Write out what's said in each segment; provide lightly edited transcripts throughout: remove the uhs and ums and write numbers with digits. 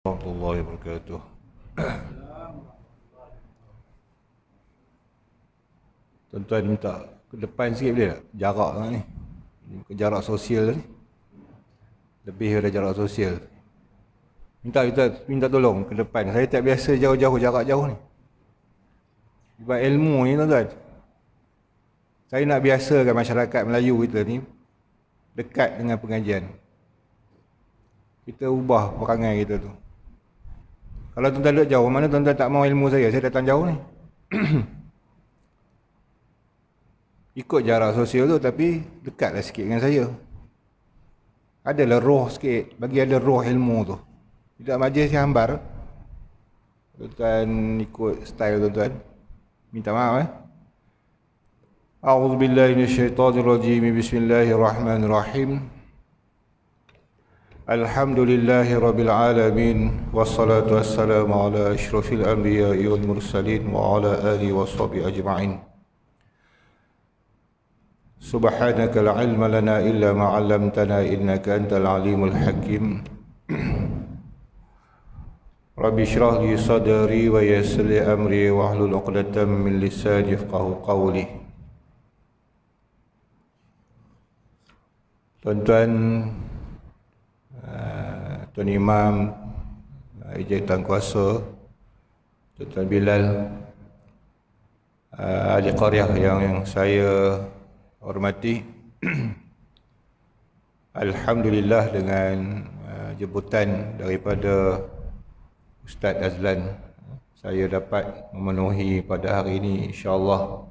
Warahmatullahi wabarakatuh. Tuan-tuan minta ke depan sikit boleh tak? Jarak ni. Jarak sosial ni. Lebih daripada jarak sosial. Minta tolong ke depan. Saya tak biasa jauh-jauh, jarak jauh ni. Sebab ilmu ni tuan-tuan. Saya nak biasakan masyarakat Melayu kita ni dekat dengan pengajian. Kita ubah perangai kita tu. Kalau tuan-tuan duduk jauh, mana tuan-tuan tak mau ilmu saya datang jauh ni. Ikut jarak sosial tu tapi dekatlah sikit dengan saya. Adalah roh sikit, bagi ada roh ilmu tu. Tidak majlis yang hambar. Tuan-tuan ikut style tuan-tuan. Minta maaf A'udzu billahi minasyaitonir rajim. Bismillahirrahmanirrahim. Alhamdulillahi rabbil alamin wassalatu wassalamu ala asyrafil anbiya'i wal mursalin wa ala alihi washabihi ajma'in. Subhanaka la ilma lana illa ma 'allamtana innaka antal alimul hakim. Rabbi shrah li sadri wa yassir li amri wahlul 'uqdatam min lisani yafqahu qawli. Tuan-tuan, Tuan Imam, Ijazah Kuasa, Tuan Bilal, ahli qaryah yang saya hormati. Alhamdulillah dengan jemputan daripada Ustaz Azlan, saya dapat memenuhi pada hari ini insya-Allah.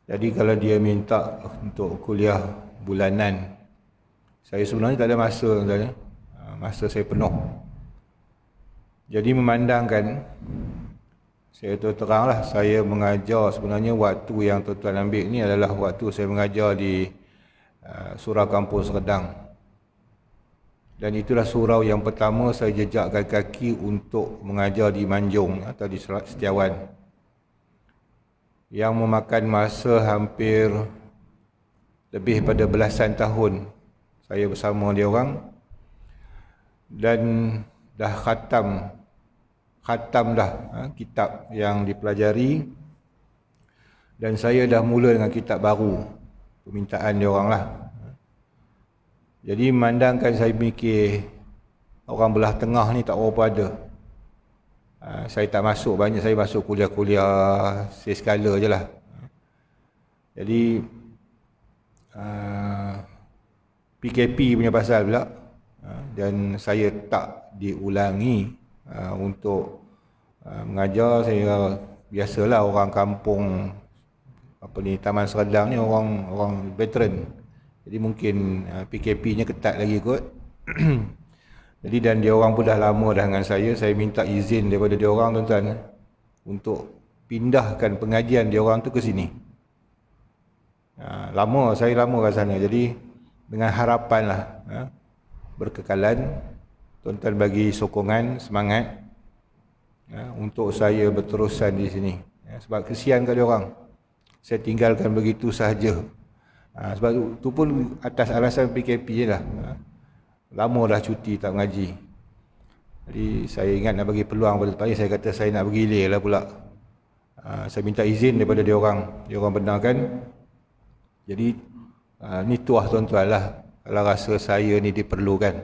Jadi kalau dia minta untuk kuliah bulanan, saya sebenarnya tak ada masa, masa saya penuh. Jadi memandangkan, saya teranglah, saya mengajar sebenarnya waktu yang tuan-tuan ambil ni adalah waktu saya mengajar di Surau Kampung Serdang. Dan itulah surau yang pertama saya jejakkan kaki untuk mengajar di Manjung atau di Setiawan. Yang memakan masa hampir lebih pada belasan tahun saya bersama dia orang. Dan dah khatam dah kitab yang dipelajari. Dan saya dah mula dengan kitab baru, permintaan dia orang lah. Jadi memandangkan saya fikir orang belah tengah ni tak berapa ada. Saya tak masuk banyak, saya masuk kuliah-kuliah seskala je lah. Jadi PKP punya pasal pula, dan saya tak diulangi untuk mengajar. Saya biasalah orang kampung Taman Serdang ni orang veteran. Jadi mungkin PKP-nya ketat lagi kot. Jadi dan dia orang pun dah lama dah dengan saya minta izin daripada dia orang tuan-tuan untuk pindahkan pengajian dia orang tu ke sini. Saya lama kat sana. Jadi dengan harapan lah berkekalan, tuan-tuan bagi sokongan, semangat untuk saya berterusan di sini. Sebab kesian kat dia orang, saya tinggalkan begitu sahaja. Sebab tu pun atas alasan PKP je lah. Lama dah cuti tak mengaji. Jadi saya ingat nak bagi peluang pada tempat ni, saya kata saya nak bergilir lah pula. Saya minta izin daripada dia orang benarkan. Jadi ni tuah tuan-tuan lah, kalau rasa saya ni diperlukan.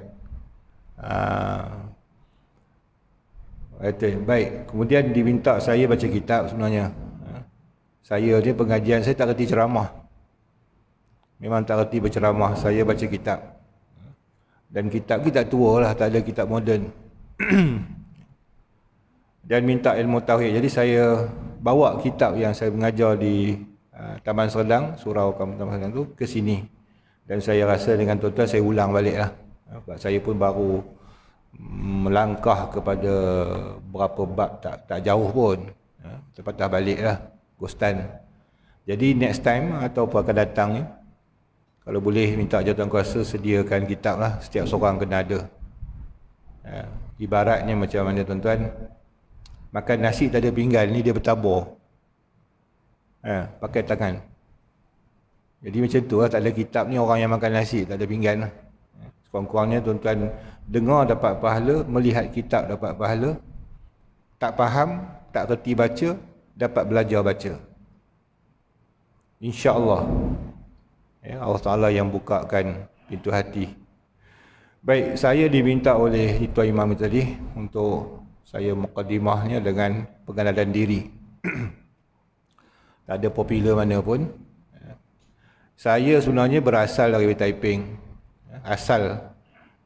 Baik, kemudian diminta saya baca kitab sebenarnya. Saya ni pengajian saya tak reti ceramah. Memang tak reti berceramah, saya baca kitab. Dan kitab kita tua lah, tak ada kitab moden. Dan minta ilmu tauhid. Jadi saya bawa kitab yang saya mengajar di Taman Serdang, Surau Kampung Taman Serdang tu ke sini. Dan saya rasa dengan tuan-tuan saya ulang balik lah. Sebab saya pun baru melangkah kepada berapa bab, tak jauh pun. Terpatah balik lah, Gostan. Jadi next time atau akan datang ni, kalau boleh minta jawatan kuasa sediakan kitab lah, setiap seorang kena ada. Ibaratnya macam mana tuan-tuan, makan nasi tak ada pinggan, ni dia bertabur. Pakai tangan. Jadi macam tu lah, tak ada kitab ni orang yang makan nasi, tak ada pinggan lah. Kurang-kurangnya tuan-tuan dengar dapat pahala, melihat kitab dapat pahala, tak faham, tak kerti baca, dapat belajar baca. InsyaAllah. Ya, Allah Ta'ala yang bukakan pintu hati. Baik, saya diminta oleh Tuan Imam tadi untuk saya muqaddimahnya dengan pengenalan diri. Tak ada popular mana pun. Saya sebenarnya berasal dari Taiping. Asal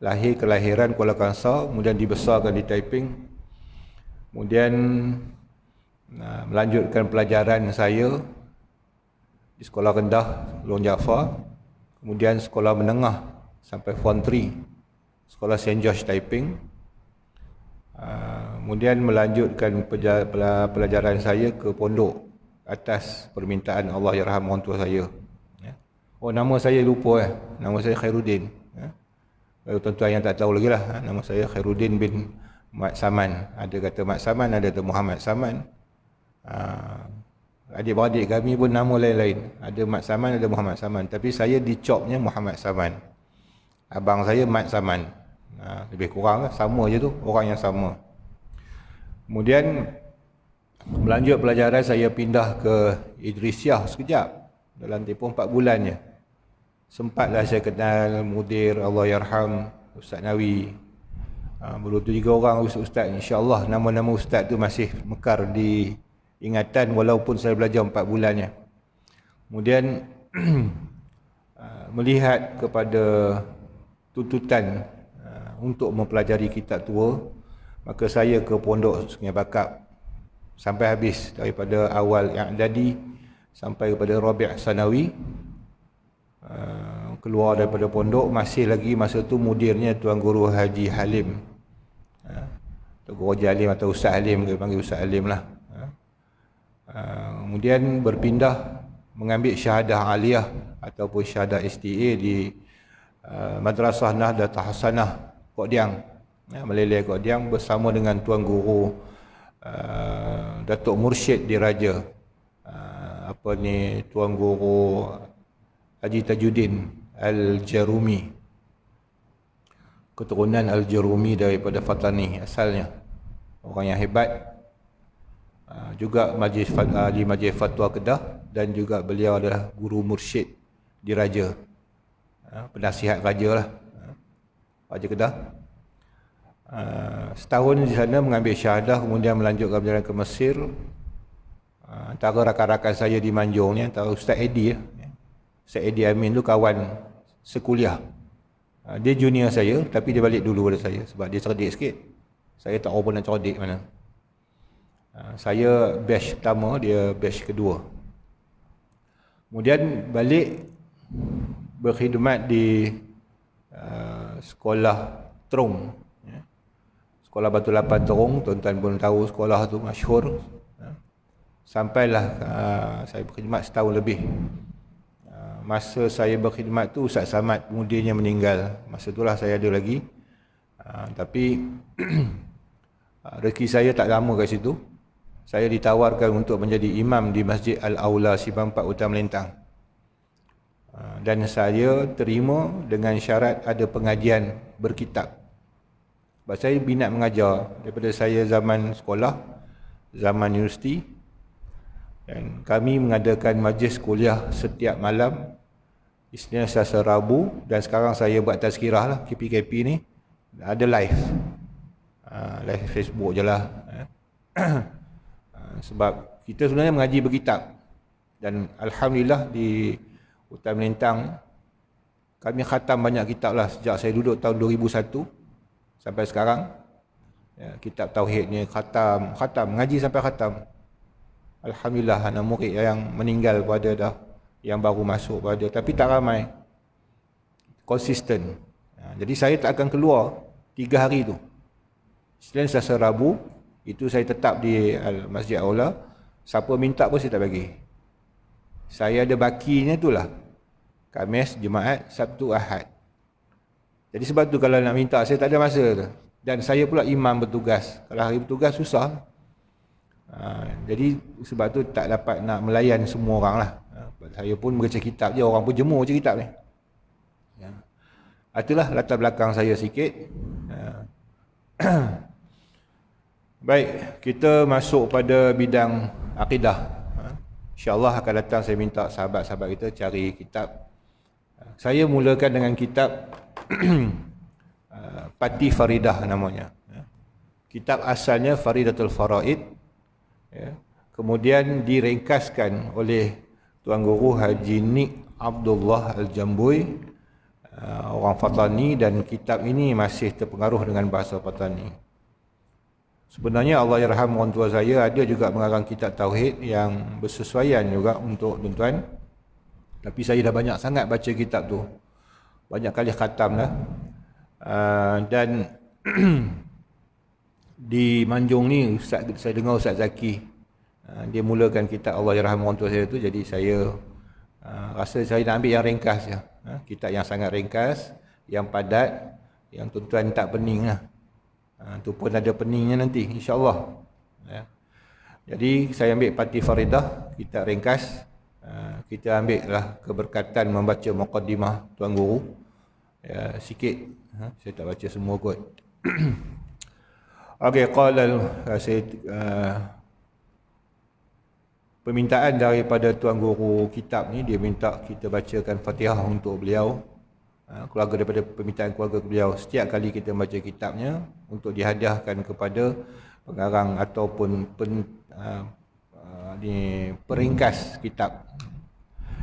lahir kelahiran Kuala Kangsar, kemudian dibesarkan di Taiping. Kemudian melanjutkan pelajaran saya di sekolah rendah Long Jaafar, kemudian sekolah menengah sampai Form 3 sekolah St. George Taiping. Kemudian melanjutkan pelajaran saya ke pondok atas permintaan Allah Yarham orang tua saya. Oh, nama saya lupa nama saya Khairuddin. Tuan-tuan yang tak tahu lagi lah, nama saya Khairuddin bin Mat Saman. Ada kata Mat Saman, ada kata Muhammad Saman. Adik-beradik kami pun nama lain-lain. Ada Mat Saman, ada Muhammad Saman. Tapi saya dicopnya Muhammad Saman. Abang saya Mat Saman. Lebih kurang lah, sama je tu, orang yang sama. Kemudian melanjut pelajaran, saya pindah ke Idrisiah sekejap. Dalam tempoh 4 bulan je. Sempatlah saya kenal mudir Allah Yarham Ustaz Nawi. Baru tu 3 orang ustaz. InsyaAllah nama-nama ustaz tu masih mekar di ingatan walaupun saya belajar 4 bulannya. Kemudian melihat kepada tuntutan untuk mempelajari kitab tua, maka saya ke pondok Sungai Bakap sampai habis, daripada awal I'dadi sampai kepada Rabi' Sanawi. Keluar daripada pondok, masih lagi masa tu mudirnya Tuan Guru Haji Halim. Tuan Guru Haji Halim atau Ustaz Halim, dia panggil Ustaz Halim lah. Kemudian berpindah mengambil syahadah aliyah ataupun syahadah STA di Madrasah Nahdlatul Hasanah Kok Diang, Meleleh Kok Diang, bersama dengan Tuan Guru Datuk Mursyid Diraja, Tuan Guru Haji Tajuddin Al-Jarumi, keturunan Al-Jarumi daripada Fatani asalnya, orang yang hebat. Juga di Majlis Fatwa Kedah, dan juga beliau adalah guru mursyid Diraja, penasihat raja lah, Raja Kedah. Setahun di sana mengambil syahadah, kemudian melanjutkan perjalanan ke Mesir. Antara rakan-rakan saya di Manjung ni, antara Ustaz Eddie, Ustaz Eddie Amin tu kawan sekuliah. Dia junior saya, tapi dia balik dulu pada saya sebab dia cerdik sikit. Saya tak tahu pun nak cerdik mana. Saya batch pertama, dia batch kedua. Kemudian balik berkhidmat di sekolah Terung, sekolah Batu Lapan Terung. Tuan-tuan pun tahu sekolah tu masyhur. Sampailah saya berkhidmat setahun lebih. Masa saya berkhidmat tu Ustaz Samad mudirnya meninggal. Masa itulah saya ada lagi. Tapi rezeki saya tak lama kat situ. Saya ditawarkan untuk menjadi imam di Masjid Al-Aula Simpang 4 Hutan Melintang. Dan saya terima dengan syarat ada pengajian berkitab. Sebab saya minat mengajar daripada saya zaman sekolah, zaman universiti. Dan kami mengadakan majlis kuliah setiap malam, Isnin, Selasa, Rabu. Dan sekarang saya buat tazkirah lah, KPKP ni. Ada live. Live Facebook je lah. Sebab kita sebenarnya mengaji berkitab. Dan Alhamdulillah di Hutan Melintang, kami khatam banyak kitab lah sejak saya duduk tahun 2001 sampai sekarang. Kitab Tauhid ni khatam, mengaji sampai khatam. Alhamdulillah, anak murid yang meninggal pada dah, yang baru masuk pada, tapi tak ramai. Konsisten. Jadi saya tak akan keluar 3 hari tu. Selain Selasa, Rabu, itu saya tetap di Masjid Aula. Siapa minta pun saya tak bagi. Saya ada bakinya tu lah. Khamis, Jumaat, Sabtu, Ahad. Jadi sebab tu kalau nak minta, saya tak ada masa tu. Dan saya pula imam bertugas. Kalau hari bertugas susah. Jadi sebab tu tak dapat nak melayan semua orang lah. Saya pun baca kitab je, orang pun jemur je kitab ni. Itulah latar belakang saya sikit. Baik, kita masuk pada bidang akidah. InsyaAllah akan datang saya minta sahabat-sahabat kita cari kitab. Saya mulakan dengan kitab Pati Faridah namanya. Kitab asalnya Faridatul Faraid. Kemudian diringkaskan oleh Tuan Guru Haji Nik Abdullah Al-Jambui, orang Fatani, dan kitab ini masih terpengaruh dengan bahasa Fatani. Sebenarnya Allah yarham orang tua saya ada juga mengarang kitab Tauhid yang bersesuaian juga untuk tuan-tuan. Tapi saya dah banyak sangat baca kitab tu. Banyak kali khatam dah. Dan di Manjung ni saya dengar Ustaz Zaki, dia mulakan kitab Allah yarham orang tua saya tu. Jadi saya rasa saya nak ambil yang ringkas je. Kitab yang sangat ringkas, yang padat, yang tuan-tuan tak pening lah. Tu pun ada peningnya nanti insya-Allah. Jadi saya ambil Pati Faridah, kitab ringkas. Kita ambil lah keberkatan membaca muqaddimah Tuan Guru. Sikit, saya tak baca semua kot. Okey, permintaan daripada Tuan Guru kitab ni, dia minta kita bacakan Fatihah untuk beliau. Keluarga daripada permintaan keluarga beliau, setiap kali kita baca kitabnya untuk dihadiahkan kepada pengarang ataupun peringkas kitab.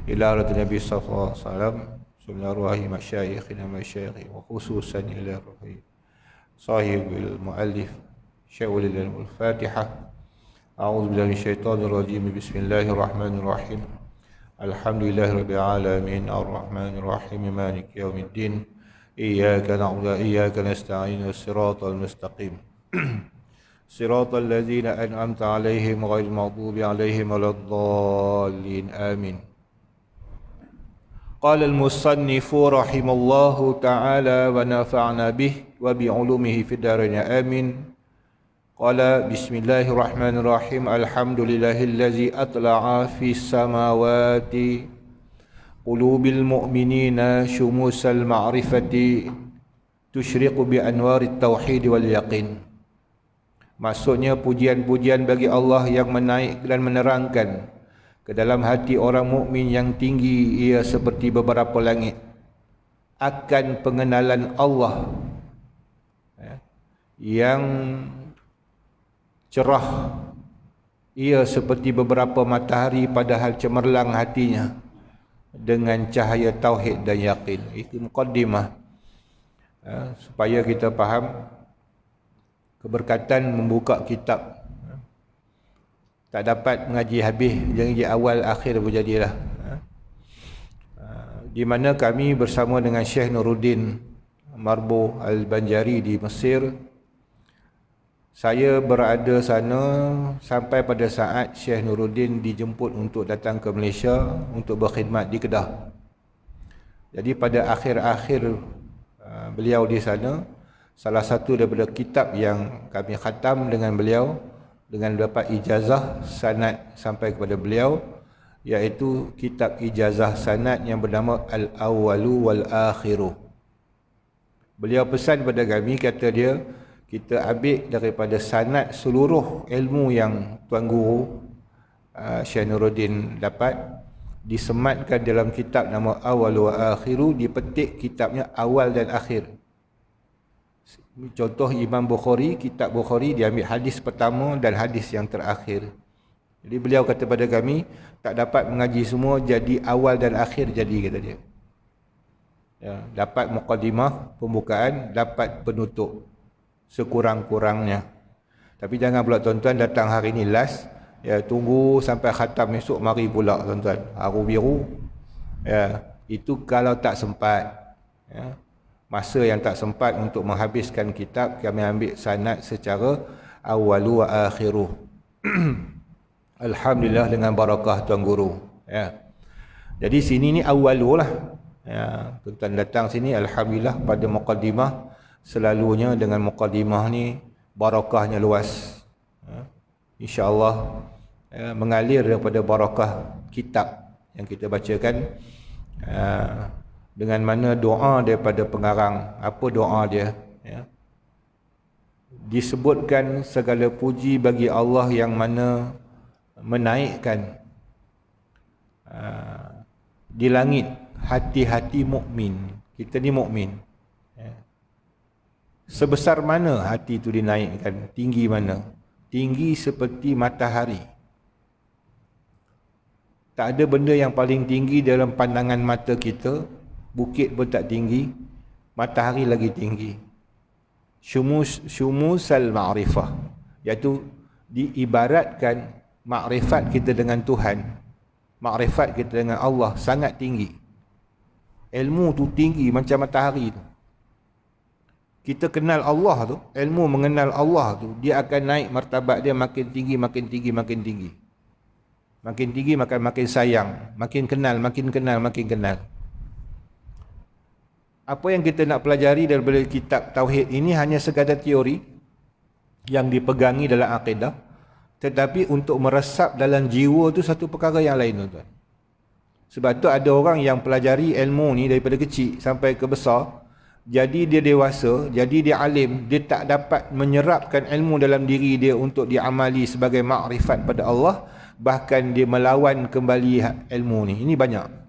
Ila Rasul Nabi sallallahu alaihi wasallam, Bismillahirrahmanirrahim, masyayikhina masyayikh wa khususan ila ruhi sahibul muallif Syaikhul Al-Fatihah. A'udzu billahi minasyaitonir rajim. Bismillahirrahmanirrahim. Alhamdulillahirabbil alamin arrahmanir rahim maliki yaumiddin iyyaka na'budu wa iyyaka nasta'in siratal mustaqim siratal ladzina an'amta 'alaihim ghairil maghdubi 'alaihim waladdallin amin. Qala al-musannifu rahimallahu ta'ala wa nafa'na bih wa bi 'ulumihi fid dharain amin. Qala bismillahirrahmanirrahim. Alhamdulillahillazi atla'a fis samawati qulubil mu'minina syumusal ma'rifati tusyriqu bi anwarit tauhid wal yaqin. Maksudnya pujian-pujian bagi Allah yang menaik dan menerangkan ke dalam hati orang mukmin yang tinggi, ia seperti beberapa langit, akan pengenalan Allah yang cerah, ia seperti beberapa matahari padahal cemerlang hatinya dengan cahaya tauhid dan yakin. Itu muqaddimah, supaya kita faham keberkatan membuka kitab. Tak dapat mengaji habis, jadi awal akhir berjadilah. Di mana kami bersama dengan Syekh Nuruddin Marbo Al-Banjari di Mesir. Saya berada sana sampai pada saat Syekh Nuruddin dijemput untuk datang ke Malaysia untuk berkhidmat di Kedah. Jadi pada akhir-akhir beliau di sana, salah satu daripada kitab yang kami khatam dengan beliau, dengan dapat ijazah sanad sampai kepada beliau, iaitu kitab ijazah sanad yang bernama Al-Awwalu Wal-Akhiru. Beliau pesan pada kami, kata dia, kita ambil daripada sanad seluruh ilmu yang Tuan Guru Syekh Nuruddin dapat, disematkan dalam kitab nama Awwalu wa Akhiru, dipetik kitabnya awal dan akhir. Contoh Imam Bukhari, kitab Bukhari, diambil hadis pertama dan hadis yang terakhir. Jadi beliau kata pada kami, tak dapat mengaji semua, jadi awal dan akhir jadi, kata dia. Ya, dapat muqaddimah, pembukaan, dapat penutup sekurang-kurangnya. Tapi jangan pula tuan-tuan datang hari ni last, ya, tunggu sampai khatam esok mari pula tuan-tuan. Haru biru. Ya, itu kalau tak sempat. Ya. Masa yang tak sempat untuk menghabiskan kitab, kami ambil sanad secara awwalu wa akhiru. Alhamdulillah dengan barakah Tuan Guru. Ya. Jadi sini ni awwalu lah. Ya, tuan-tuan datang sini alhamdulillah pada muqaddimah, selalunya dengan muqaddimah ni barakahnya luas. InsyaAllah mengalir daripada barakah kitab yang kita bacakan. dengan mana doa daripada pengarang. Apa doa dia? Ya. Disebutkan segala puji bagi Allah yang mana menaikkan di langit hati-hati mukmin. Kita ni mukmin. Ya. Sebesar mana hati itu dinaikkan? Tinggi mana? Tinggi seperti matahari. Tak ada benda yang paling tinggi dalam pandangan mata kita. Bukit pun tak tinggi, matahari lagi tinggi. Syumusal ma'rifah, iaitu diibaratkan makrifat kita dengan Tuhan, makrifat kita dengan Allah sangat tinggi. Ilmu tu tinggi macam matahari tu. Kita kenal Allah tu, ilmu mengenal Allah tu, dia akan naik martabat dia makin tinggi, makin tinggi, makin tinggi. Makin tinggi makin sayang, makin kenal, makin kenal, makin kenal. Apa yang kita nak pelajari daripada kitab Tauhid ini hanya sekadar teori yang dipegangi dalam akidah, tetapi untuk meresap dalam jiwa tu satu perkara yang lain, tuan. Sebab tu ada orang yang pelajari ilmu ni daripada kecil sampai ke besar, jadi dia dewasa, jadi dia alim, dia tak dapat menyerapkan ilmu dalam diri dia untuk diamali sebagai makrifat pada Allah, bahkan dia melawan kembali ilmu ni. Ini banyak.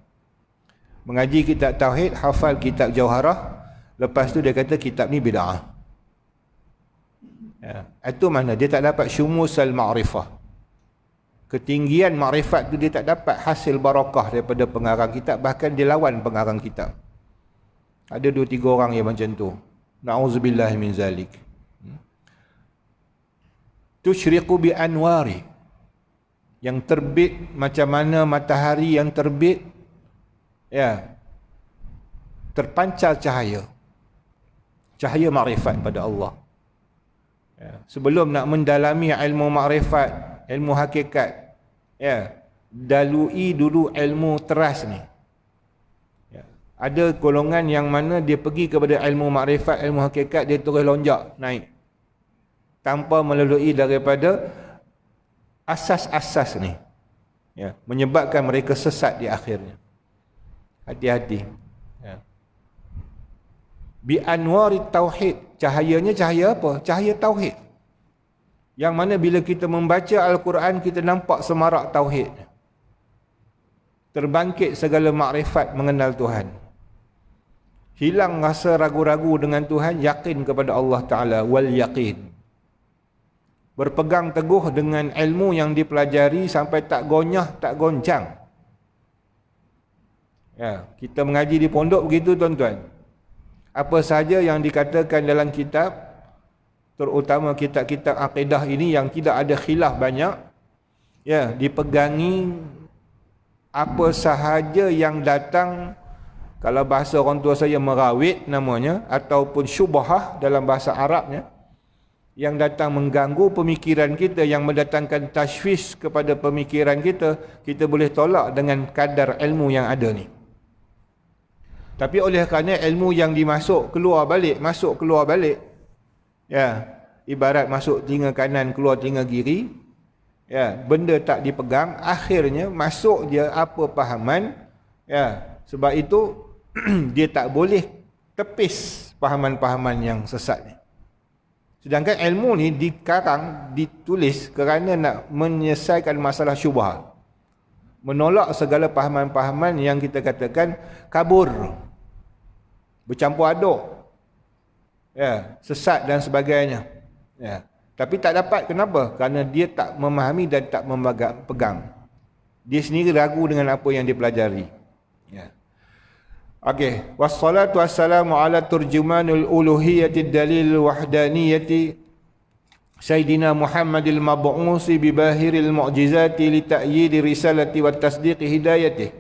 Mengaji kitab Tauhid, hafal kitab Jauharah, lepas tu dia kata kitab ni bid'ah. Ya. Itu mana? Dia tak dapat syumusal ma'rifah. Ketinggian makrifat tu dia tak dapat hasil barakah daripada pengarang kitab, bahkan dia lawan pengarang kitab. Ada 2-3 orang yang macam tu. Na'udzubillah min zalik. Tusyriqu bi anwari. Yang terbit macam mana matahari yang terbit, ya, terpancar cahaya makrifat pada Allah. Ya. Sebelum nak mendalami ilmu makrifat, ilmu hakikat, ya, dalui dulu ilmu teras ni. Ya. Ada golongan yang mana dia pergi kepada ilmu makrifat, ilmu hakikat, dia terus lonjak naik tanpa melalui daripada asas-asas ni, ya, menyebabkan mereka sesat di akhirnya. Hati-hati. Ya. Bi anwari tauhid. Cahayanya cahaya apa? Cahaya tauhid. Yang mana bila kita membaca Al-Quran, kita nampak semarak tauhid. Terbangkit segala makrifat mengenal Tuhan. Hilang rasa ragu-ragu dengan Tuhan, yakin kepada Allah Ta'ala. Wal yaqin. Berpegang teguh dengan ilmu yang dipelajari sampai tak gonyah, tak goncang. Ya, kita mengaji di pondok begitu, tuan-tuan. Apa sahaja yang dikatakan dalam kitab, terutama kitab-kitab akidah ini yang tidak ada khilaf banyak, ya, dipegangi. Apa sahaja yang datang, kalau bahasa orang tua saya merawit namanya, ataupun syubhah dalam bahasa Arabnya, yang datang mengganggu pemikiran kita, yang mendatangkan tashwish kepada pemikiran kita, kita boleh tolak dengan kadar ilmu yang ada ni. Tapi oleh kerana ilmu yang dimasuk keluar balik, masuk keluar balik, ya, ibarat masuk telinga kanan keluar telinga kiri, ya, benda tak dipegang, akhirnya masuk dia apa pahaman, ya, sebab itu dia tak boleh tepis pahaman-pahaman yang sesat ni. Sedangkan ilmu ni dikarang, ditulis kerana nak menyelesaikan masalah syubhat, menolak segala pahaman-pahaman yang kita katakan kabur, bercampur aduk, ya, sesat dan sebagainya, ya. Tapi tak dapat, kenapa? Kerana dia tak memahami dan tak pegang. Dia sendiri ragu dengan apa yang dia pelajari, ya. Okey, wassalatu wassalamu ala turjumanul uluhiyyati dalil wahdaniyati Sayyidina Muhammadil mab'usi bi bahiril mu'jizati li ta'yidi risalati wa tasdiqi hidayatih.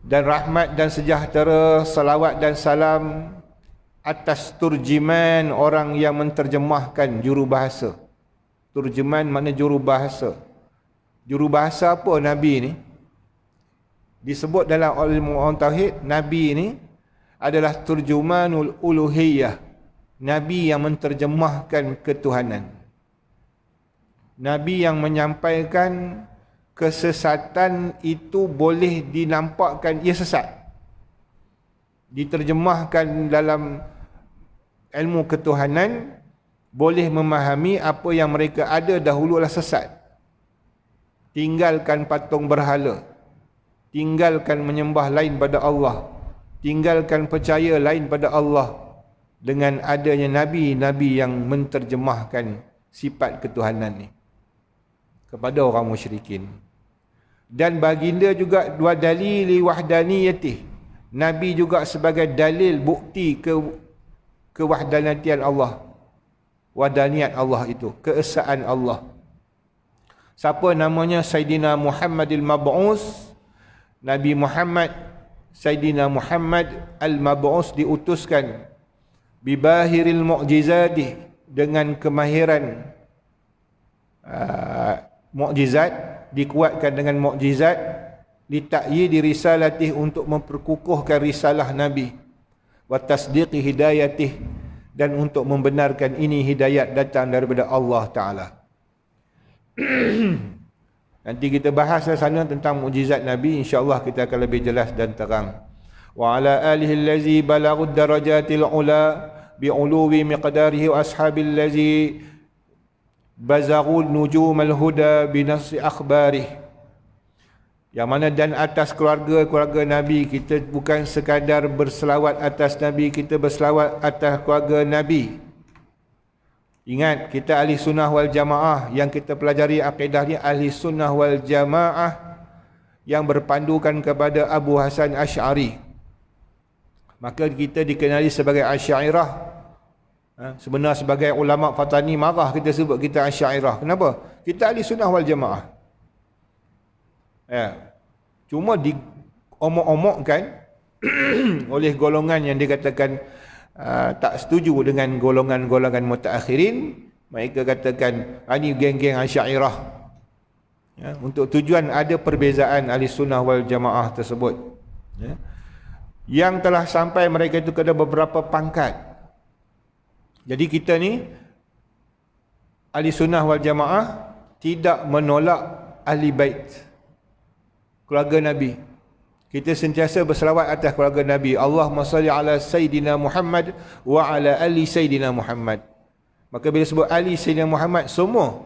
Dan rahmat dan sejahtera, salawat dan salam atas turjiman, orang yang menterjemahkan jurubahasa. Turjiman makna jurubahasa. Jurubahasa apa Nabi ni? Disebut dalam ilmu orang tauhid, Nabi ni adalah turjumanul uluhiyah. Nabi yang menterjemahkan ketuhanan. Nabi yang menyampaikan kesesatan itu boleh dinampakkan ia sesat. diterjemahkan dalam ilmu ketuhanan, boleh memahami apa yang mereka ada dahulu adalah sesat. Tinggalkan patung berhala, tinggalkan menyembah lain pada Allah, tinggalkan percaya lain pada Allah, dengan adanya nabi-nabi yang menterjemahkan sifat ketuhanan ni kepada orang musyrikin. Dan baginda juga dua dalili wahdaniyatih, nabi juga sebagai dalil bukti kewahdaniyatan Allah, wahdaniyat Allah itu, keesaan Allah. Siapa namanya? Sayyidina Muhammadil Mab'us, Nabi Muhammad, Sayyidina Muhammad al-Mab'us, diutuskan bibahiril mu'jizati, dengan kemahiran mukjizat, dikuatkan dengan mukjizat, litakyidi risalatih, untuk memperkukuhkan risalah Nabi, wa tasdiqi hidayatih, dan untuk membenarkan ini hidayat datang daripada Allah Ta'ala. Nanti kita bahas sana tentang mukjizat Nabi, insya-Allah kita akan lebih jelas dan terang. Wa ala alihi allazi balaghud darajatil ula bi'uluwi miqdarihi wa ashabil allazi bazaghul nujumal huda binasi akhbarih. Yang mana dan atas keluarga Nabi, kita bukan sekadar berselawat atas Nabi, kita berselawat atas keluarga Nabi. Ingat, kita ahli sunnah wal jamaah, yang kita pelajari akidahnya ahli sunnah wal jamaah yang berpandukan kepada Abu Hasan Asy'ari. Maka kita dikenali sebagai Asy'ariyah. Sebenarnya sebagai ulama Fatani marah kita sebut kita Asy'ariyah. Kenapa? Kita ahli sunnah wal jamaah. Cuma diomok-omokkan oleh golongan yang dikatakan tak setuju dengan golongan-golongan mutaakhirin. Mereka katakan ini geng-geng Asy'ariyah. Untuk tujuan ada perbezaan ahli sunnah wal jamaah tersebut. Yang telah sampai mereka itu kepada beberapa pangkat. Jadi kita ni ahli sunnah wal jamaah tidak menolak ahli bait, keluarga Nabi. Kita sentiasa berselawat atas keluarga Nabi. Allahumma salli ala Sayyidina Muhammad wa ala ali Sayyidina Muhammad. Maka bila sebut ali Sayyidina Muhammad, semua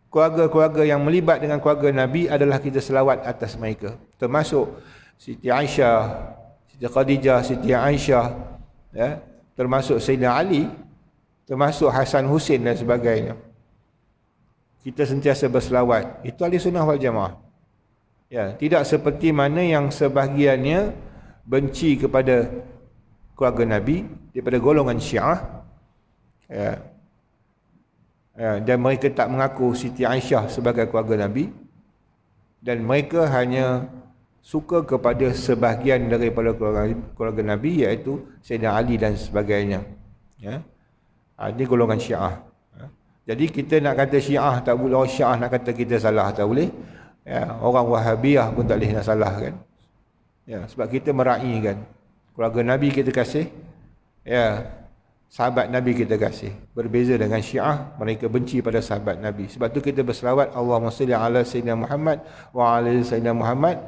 keluarga-keluarga yang melibat dengan keluarga Nabi adalah kita selawat atas mereka. Termasuk Siti Aisyah, Siti Khadijah, Siti Aisyah, termasuk Sayyidina Ali, termasuk Hasan Husin dan sebagainya. Kita sentiasa berselawat. Itu ahli sunnah wal jamaah. Tidak seperti mana yang sebahagiannya benci kepada keluarga Nabi daripada golongan Syiah. Dan mereka tak mengaku Siti Aisyah sebagai keluarga Nabi. Dan mereka hanya suka kepada sebahagian daripada keluarga Nabi, iaitu Sayyidina Ali dan sebagainya. Ini golongan Syiah. Jadi kita nak kata Syiah tak boleh, orang Syiah nak kata kita salah tak boleh. Orang Wahabiyah pun tak boleh nak salah kan. Sebab kita meraihkan keluarga Nabi kita kasih, sahabat Nabi kita kasih. Berbeza dengan Syiah, mereka benci pada sahabat Nabi. Sebab tu kita berselawat Allahumma salli ala Sayyidina Muhammad wa ala Sayyidina Muhammad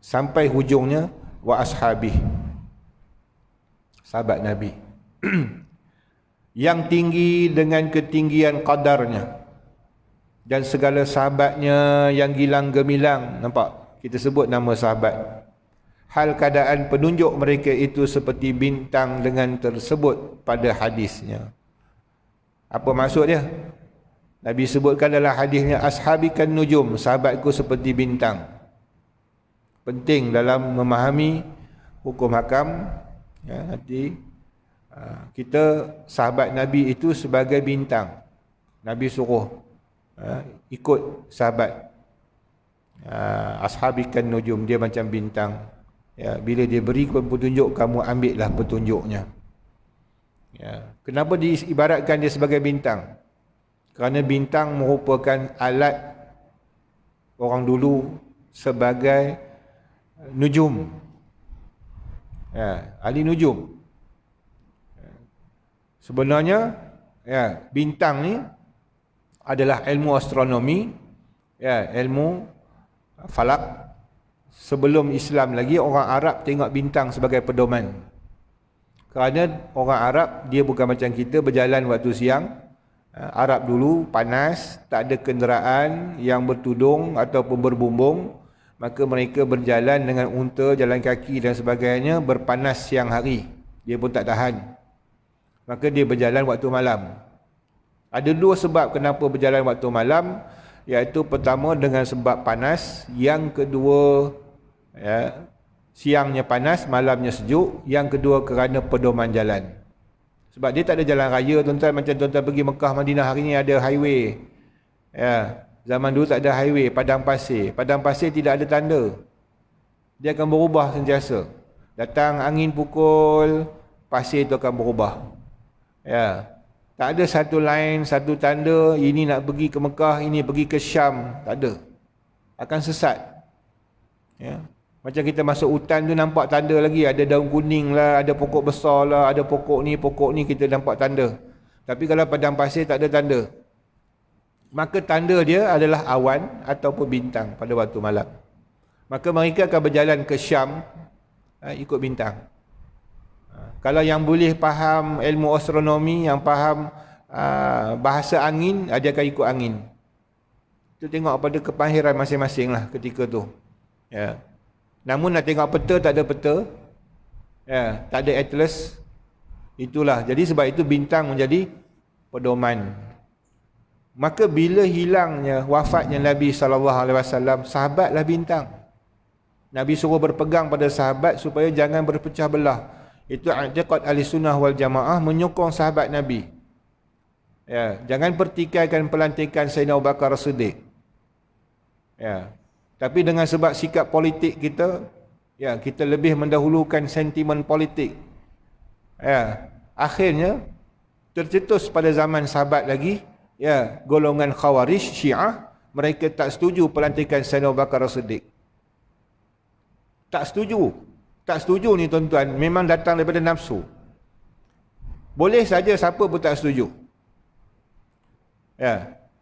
sampai hujungnya wa ashabih, sahabat Nabi. Yang tinggi dengan ketinggian qadarnya, dan segala sahabatnya yang gilang gemilang. Nampak? Kita sebut nama sahabat. Hal keadaan penunjuk mereka itu seperti bintang dengan tersebut pada hadisnya. Apa maksud dia? Nabi sebutkan dalam hadisnya, ashabikan nujum, sahabatku seperti bintang. Penting dalam memahami hukum hakam. Nanti kita sahabat Nabi itu sebagai bintang. Nabi suruh ikut sahabat. Ashabikan nujum, dia macam bintang. Bila dia beri petunjuk, kamu ambillah petunjuknya. Kenapa diibaratkan dia sebagai bintang? Kerana bintang merupakan alat orang dulu sebagai nujum, ahli nujum. Sebenarnya bintang ni adalah ilmu astronomi, ilmu falak, sebelum Islam lagi, orang Arab tengok bintang sebagai pedoman. Kerana orang Arab, dia bukan macam kita berjalan waktu siang. Arab dulu panas, tak ada kenderaan yang bertudung ataupun berbumbung, maka mereka berjalan dengan unta, jalan kaki dan sebagainya, berpanas siang hari. Dia pun tak tahan. Maka dia berjalan waktu malam. Ada dua sebab kenapa berjalan waktu malam, iaitu pertama dengan sebab panas, yang kedua siangnya panas, malamnya sejuk, yang kedua kerana pedoman jalan. Sebab dia tak ada jalan raya, tuan-tuan, macam tuan-tuan pergi Mekah, Madinah, hari ni ada highway. Zaman dulu tak ada highway, padang pasir. Padang pasir tidak ada tanda. Dia akan berubah sentiasa. Datang angin pukul, pasir itu akan berubah. Tak ada satu line, satu tanda, ini nak pergi ke Mekah, ini pergi ke Syam. Tak ada. Akan sesat. Macam kita masuk hutan tu nampak tanda lagi. Ada daun kuning lah, ada pokok besar lah, ada pokok ni kita nampak tanda. Tapi kalau padang pasir tak ada tanda. Maka tanda dia adalah awan ataupun bintang pada waktu malam. Maka mereka akan berjalan ke Syam ikut bintang. Kalau yang boleh faham ilmu astronomi, yang faham bahasa angin, dia akan ikut angin. Itu tengok pada kemahiran masing-masing lah ketika tu. Namun nak tengok peta, tak ada peta. Tak ada atlas. Itulah. Jadi sebab itu bintang menjadi pedoman. Maka bila hilangnya, wafatnya Nabi SAW, sahabatlah bintang. Nabi suruh berpegang pada sahabat supaya jangan berpecah belah. Itu i'tiqad Ahlussunnah wal Jamaah, menyokong sahabat Nabi. Jangan pertikaikan pelantikan Sayyidina Abu Bakar As-Siddiq. Tapi dengan sebab sikap politik kita, kita lebih mendahulukan sentimen politik. Akhirnya tercetus pada zaman sahabat lagi, golongan Khawarij, Syiah, mereka tak setuju pelantikan Sayyidina Abu Bakar As-Siddiq. Tak setuju. Tak setuju ni tuan-tuan, memang datang daripada nafsu. Boleh saja siapa pun tak setuju.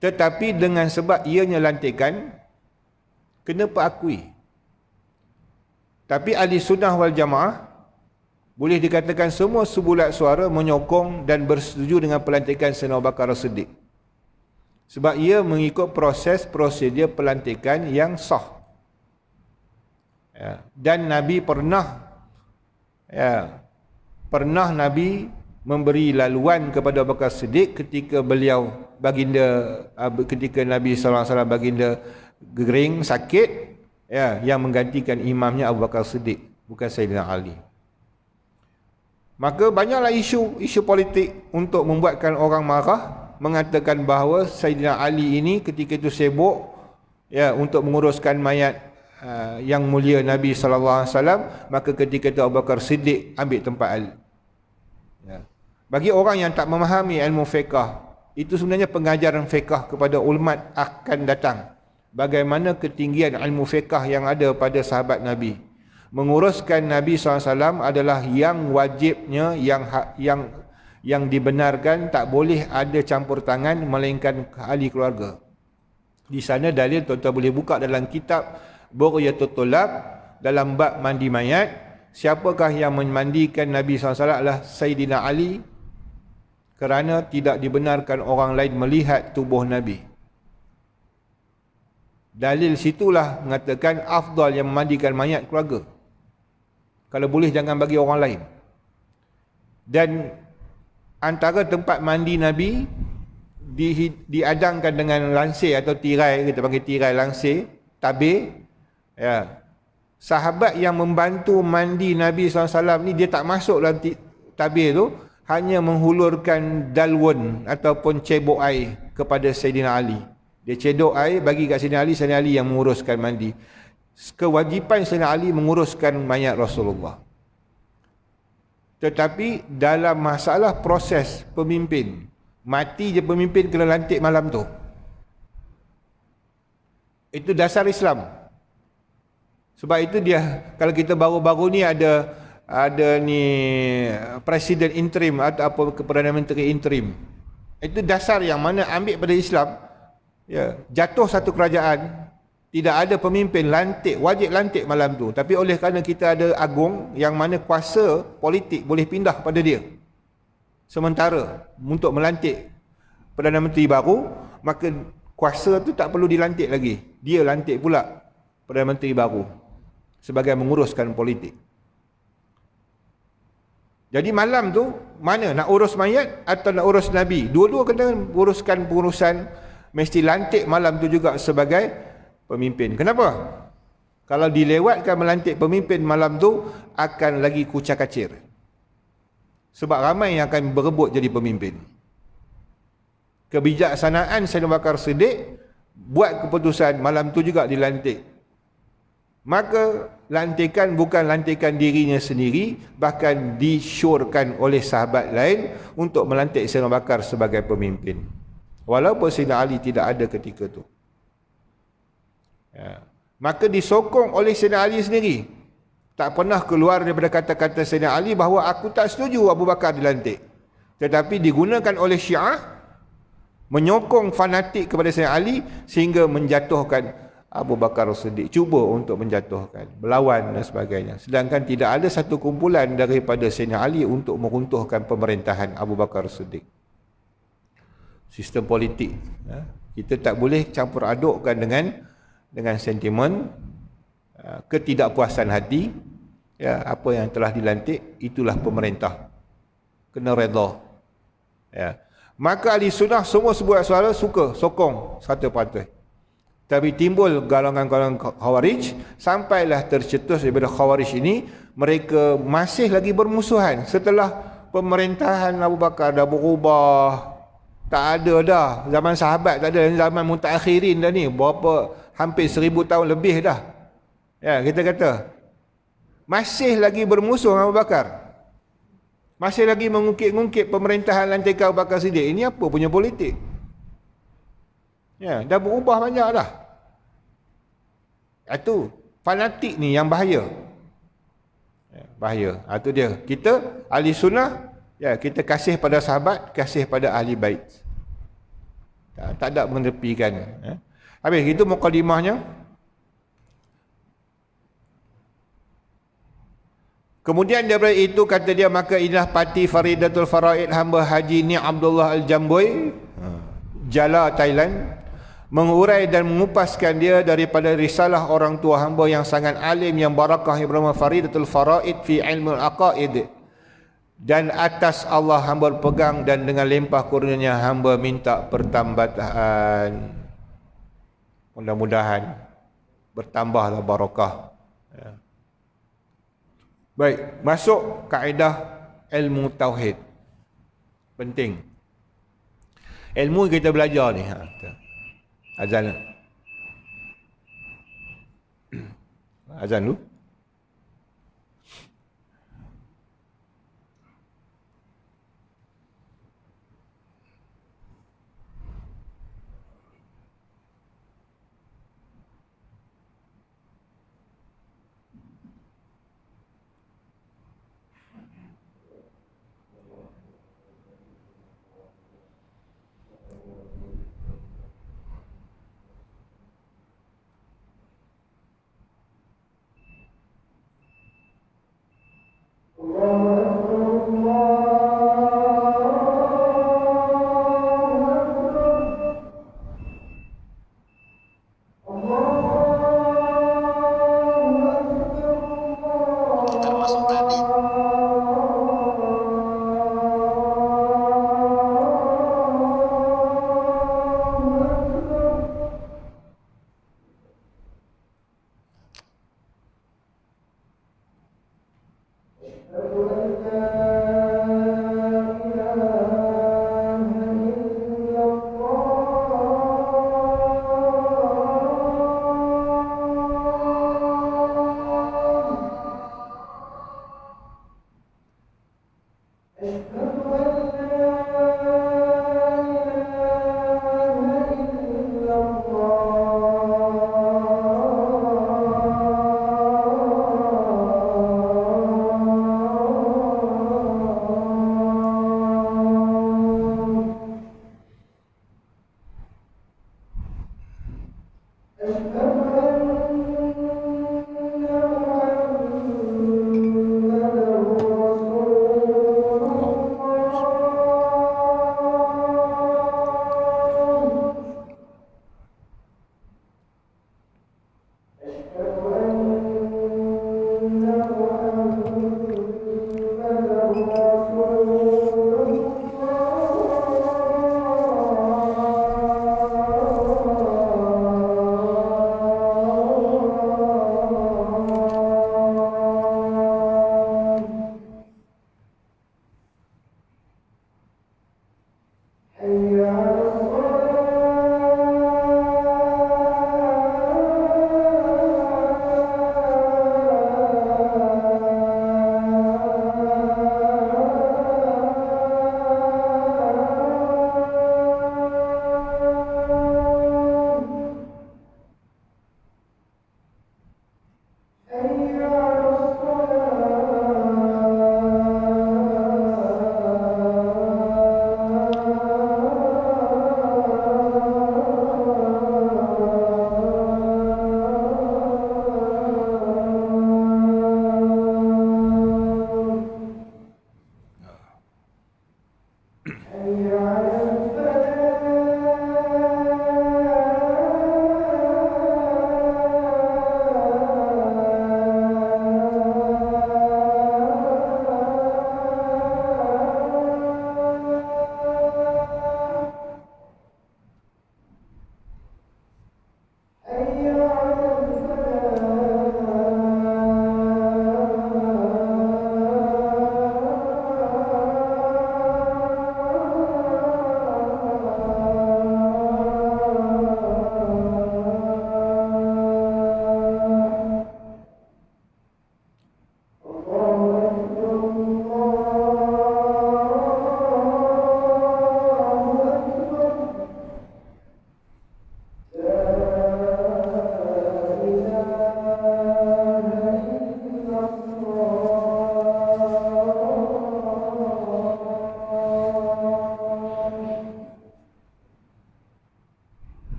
Tetapi dengan sebab ianya lantikan, kena perakui. Tapi ahli sunnah wal jamaah boleh dikatakan semua sebulat suara menyokong dan bersetuju dengan pelantikan Sayyidina Abu Bakar As-Siddiq. Sebab ia mengikut prosedur pelantikan yang sah. Dan Nabi pernah Nabi memberi laluan kepada Abu Bakar Siddiq ketika beliau ketika Nabi SAW baginda gering, sakit, yang menggantikan imamnya Abu Bakar Siddiq, bukan Sayyidina Ali. Maka banyaklah isu politik untuk membuatkan orang marah, mengatakan bahawa Sayyidina Ali ini ketika itu sibuk untuk menguruskan mayat yang mulia Nabi SAW, maka ketika itu Abu Bakar Siddiq ambil tempat Ali. Bagi orang yang tak memahami ilmu fiqah, itu sebenarnya pengajaran fiqah kepada umat akan datang. Bagaimana ketinggian ilmu fiqah yang ada pada sahabat Nabi. Menguruskan Nabi SAW adalah yang wajibnya, yang dibenarkan, tak boleh ada campur tangan melainkan ahli keluarga. Di sana dalil tuan-tuan boleh buka dalam kitab Bughyatul Tulab, dalam bab mandi mayat. Siapakah yang memandikan Nabi SAW adalah Sayyidina Ali, kerana tidak dibenarkan orang lain melihat tubuh Nabi. Dalil situlah mengatakan afdal yang memandikan mayat keluarga. Kalau boleh jangan bagi orang lain. Dan antara tempat mandi Nabi diadangkan dengan lansir atau tirai, kita panggil tirai lansir, tabir. Sahabat yang membantu mandi Nabi SAW ni, dia tak masuk dalam tabir tu, hanya menghulurkan dalwun ataupun cebok air kepada Sayyidina Ali. Dia cedok air bagi kat Sayyidina Ali yang menguruskan mandi. Kewajipan Sayyidina Ali menguruskan mayat Rasulullah. Tetapi dalam masalah proses pemimpin, mati je pemimpin kena lantik malam tu. Itu dasar Islam. Sebab itu dia, kalau kita baru-baru ni ada ni presiden interim atau apa, Perdana Menteri interim. Itu dasar yang mana ambil pada Islam. Jatuh satu kerajaan, Tidak ada pemimpin lantik, wajib lantik malam tu. Tapi oleh kerana kita ada agung yang mana kuasa politik boleh pindah pada dia. Sementara untuk melantik Perdana Menteri baru, maka kuasa tu tak perlu dilantik lagi. Dia lantik pula Perdana Menteri baru sebagai menguruskan politik. Jadi malam tu, mana nak urus mayat atau nak urus Nabi? Dua-dua kena uruskan pengurusan, mesti lantik malam tu juga sebagai pemimpin. Kenapa? Kalau dilewatkan melantik pemimpin malam tu, akan lagi kucak-kacir. Sebab ramai yang akan berebut jadi pemimpin. Kebijaksanaan Sayyidina Abu Bakar Siddiq buat keputusan malam tu juga dilantik. Maka lantikan bukan lantikan dirinya sendiri, bahkan disyorkan oleh sahabat lain untuk melantik Sayyidina Abu Bakar sebagai pemimpin. Walaupun Sayyidina Ali tidak ada ketika tu. Ya. Maka disokong oleh Sayyidina Ali sendiri. Tak pernah keluar daripada kata-kata Sayyidina Ali bahawa aku tak setuju Abu Bakar dilantik. Tetapi digunakan oleh Syiah menyokong fanatik kepada Sayyidina Ali sehingga menjatuhkan Abu Bakar Siddiq. Cuba untuk menjatuhkan, berlawan dan sebagainya. Sedangkan tidak ada satu kumpulan daripada Sayyidina Ali untuk meruntuhkan pemerintahan Abu Bakar Siddiq. Sistem politik. Ya. Kita tak boleh campur adukkan dengan sentimen ketidakpuasan hati. Ya, apa yang telah dilantik itulah pemerintah, kena redha. Ya. Maka ahli sunnah semua sebuah suara suka, sokong 100%. Tapi timbul golongan-golongan Khawarij, sampailah tercetus daripada Khawarij ini, mereka masih lagi bermusuhan setelah pemerintahan Abu Bakar dah berubah. Tak ada dah, zaman sahabat tak ada, zaman mutaakhirin dah ni, berapa hampir 1000 tahun lebih dah. Ya, kita kata masih lagi bermusuh dengan Abu Bakar. Masih lagi mengungkit-ungkit pemerintahan lantikan Abu Bakar Siddiq. Ini apa punya politik? Ya, dah berubah banyak dah. Itu fanatik ni yang bahaya. Ya, bahaya. Itu dia. Kita ahli sunnah, ya, kita kasih pada sahabat, kasih pada ahli bait. Tak ada mengetepikan. Ya. Habis itu mukadimahnya. Kemudian daripada itu kata dia, maka inilah parti Faridatul Faraid hamba Haji Ni Abdullah Al-Jamboi, Jala, Thailand, mengurai dan mengupaskan dia daripada risalah orang tua hamba yang sangat alim yang barakah yang bernama Faridatul Faraid fi ilmu al-aqaid. Dan atas Allah hamba berpegang dan dengan limpah kurnianya hamba minta pertambahan. Mudah-mudahan bertambahlah barakah. Ya. Baik, masuk kaedah ilmu tauhid. Penting. Ilmu kita belajar ni. Azan. Azan dulu.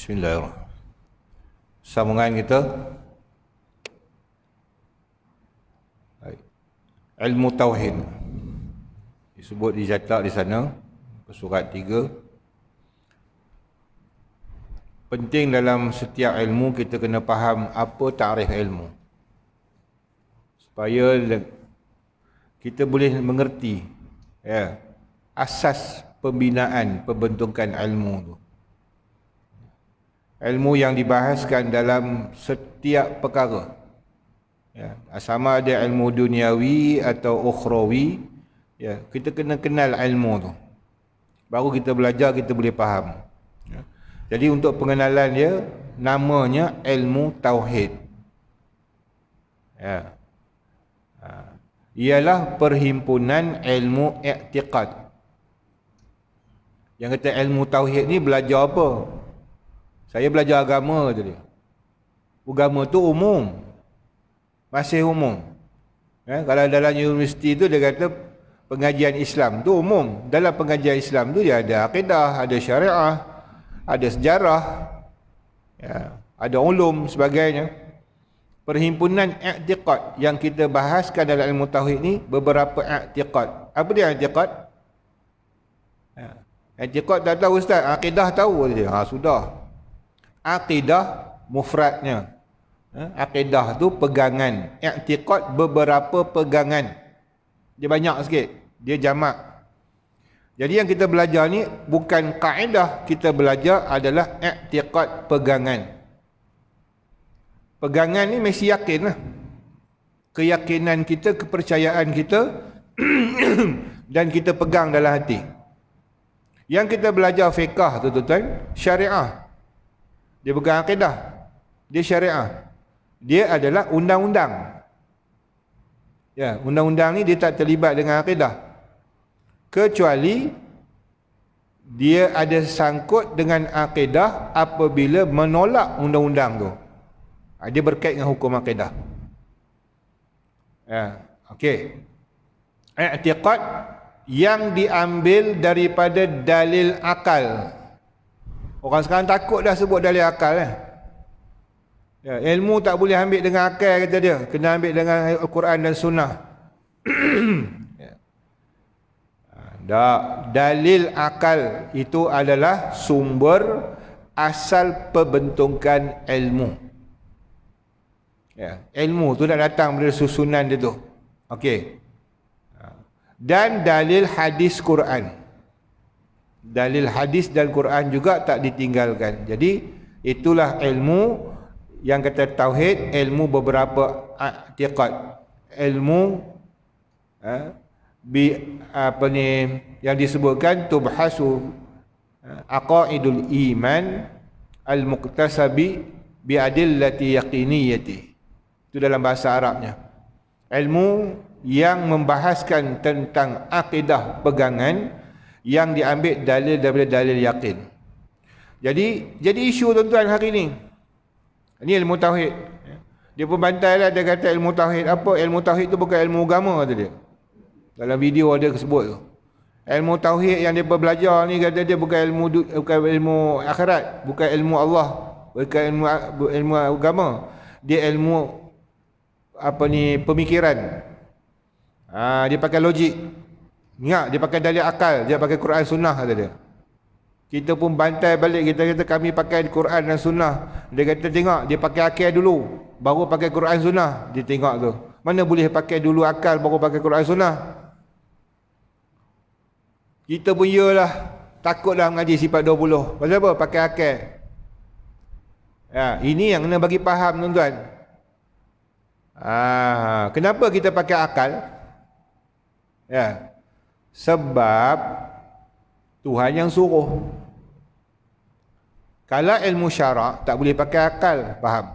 Bismillahirrahmanirrahim. Sambungan kita. Ilmu Tauhid. Disebut dicatat di sana. Surat 3. Penting dalam setiap ilmu kita kena faham apa takrif ilmu. Supaya kita boleh mengerti asas pembinaan, pembentukan ilmu tu. Ilmu yang dibahaskan dalam setiap perkara. Sama ada ilmu duniawi atau ukhrawi, kita kena kenal ilmu tu. Baru kita belajar, kita boleh faham. Jadi untuk pengenalan dia, namanya ilmu Tauhid. Ialah perhimpunan ilmu i'tiqad. Yang kata ilmu Tauhid ni belajar apa? Saya belajar agama tadi. Agama tu umum. Masih umum. Kalau dalam universiti tu dia kata pengajian Islam tu umum. Dalam pengajian Islam tu dia ada akidah, ada syariah, ada sejarah, ada ulum sebagainya. Perhimpunan i'tiqad yang kita bahaskan dalam ilmu tauhid ni beberapa i'tiqad. Apa dia i'tiqad? I'tiqad tak tahu ustaz, akidah tahu dia. Sudah. Akidah mufradnya. Akidah tu pegangan. I'tiqad beberapa pegangan. Dia banyak sikit. Dia jamak. Jadi yang kita belajar ni bukan kaedah, kita belajar adalah i'tiqad, pegangan. Pegangan ni mesti yakin lah. Keyakinan kita, kepercayaan kita dan kita pegang dalam hati. Yang kita belajar fiqah tu tuan-tuan, syariah. Dia bukan akidah. Dia syariah. Dia adalah undang-undang. Undang-undang ni dia tak terlibat dengan akidah. Kecuali dia ada sangkut dengan akidah apabila menolak undang-undang tu. Dia berkait dengan hukum akidah. Okey. I'tiqad yang diambil daripada dalil akal. Orang sekarang takut dah sebut dalil akal. Ilmu tak boleh ambil dengan akal kata dia. Kena ambil dengan Al-Quran dan Sunnah. Dalil akal itu adalah sumber asal pembentukan ilmu. Ilmu tu dah datang dari susunan dia tu. Okey. Dan dalil hadis Quran. dalil hadis dan Quran juga tak ditinggalkan. Jadi itulah ilmu yang kata tauhid, ilmu beberapa i'tiqad, ilmu yang disebutkan tubhasu aqaidul iman al-muqtasabi bi adillati yaqiniyati. Itu dalam bahasa Arabnya. Ilmu yang membahaskan tentang akidah pegangan yang diambil dalil daripada dalil yakin. Jadi isu tuan-tuan hari ni. Ini ilmu tauhid. Dia pun bantailah, dia kata ilmu tauhid apa? Ilmu tauhid tu bukan ilmu agama, kata dia. Dalam video dia sebut tu. Ilmu tauhid yang dia belajar ni, kata dia bukan ilmu akhirat, bukan ilmu Allah, bukan ilmu agama. Dia ilmu pemikiran. Dia pakai logik. Ingat, dia pakai dalil akal, dia pakai Quran sunnah, kata dia. Kita pun bantai balik, kita kata kami pakai Quran dan sunnah. Dia kata tengok, dia pakai akal dulu, baru pakai Quran sunnah. Dia tengok tu. Mana boleh pakai dulu akal, baru pakai Quran sunnah? Kita pun iyalah, takutlah mengaji sifat 20. Pasal apa? Pakai akal. Ini yang kena bagi faham, tuan-tuan. Kenapa kita pakai akal? Sebab Tuhan yang suruh. Kalau ilmu syarak tak boleh pakai akal, faham?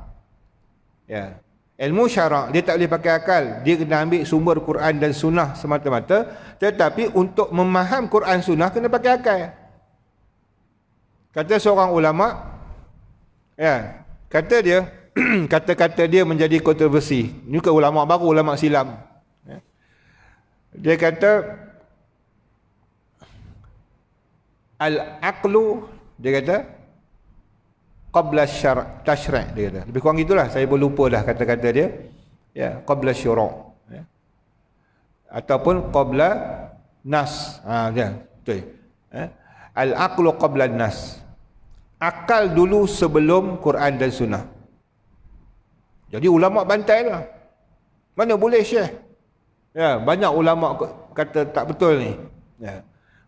Ilmu syarak dia tak boleh pakai akal, dia kena ambil sumber Quran dan sunnah semata-mata. Tetapi untuk memaham Quran sunnah kena pakai akal. Kata seorang ulama, kata dia kata-kata dia menjadi kontroversi. Ini ke ulama baru, ulama silam. Dia kata al-aqlu, dia kata qabla tashri', dia kata. Lebih kurang itulah, saya pun lupa dah kata-kata dia. Qabla syuru'. Ataupun qabla nas. Betul. Al-aqlu qabla nas. Akal dulu sebelum Quran dan sunnah. Jadi ulama bantailah. Mana boleh Syekh? Banyak ulama kata tak betul ni.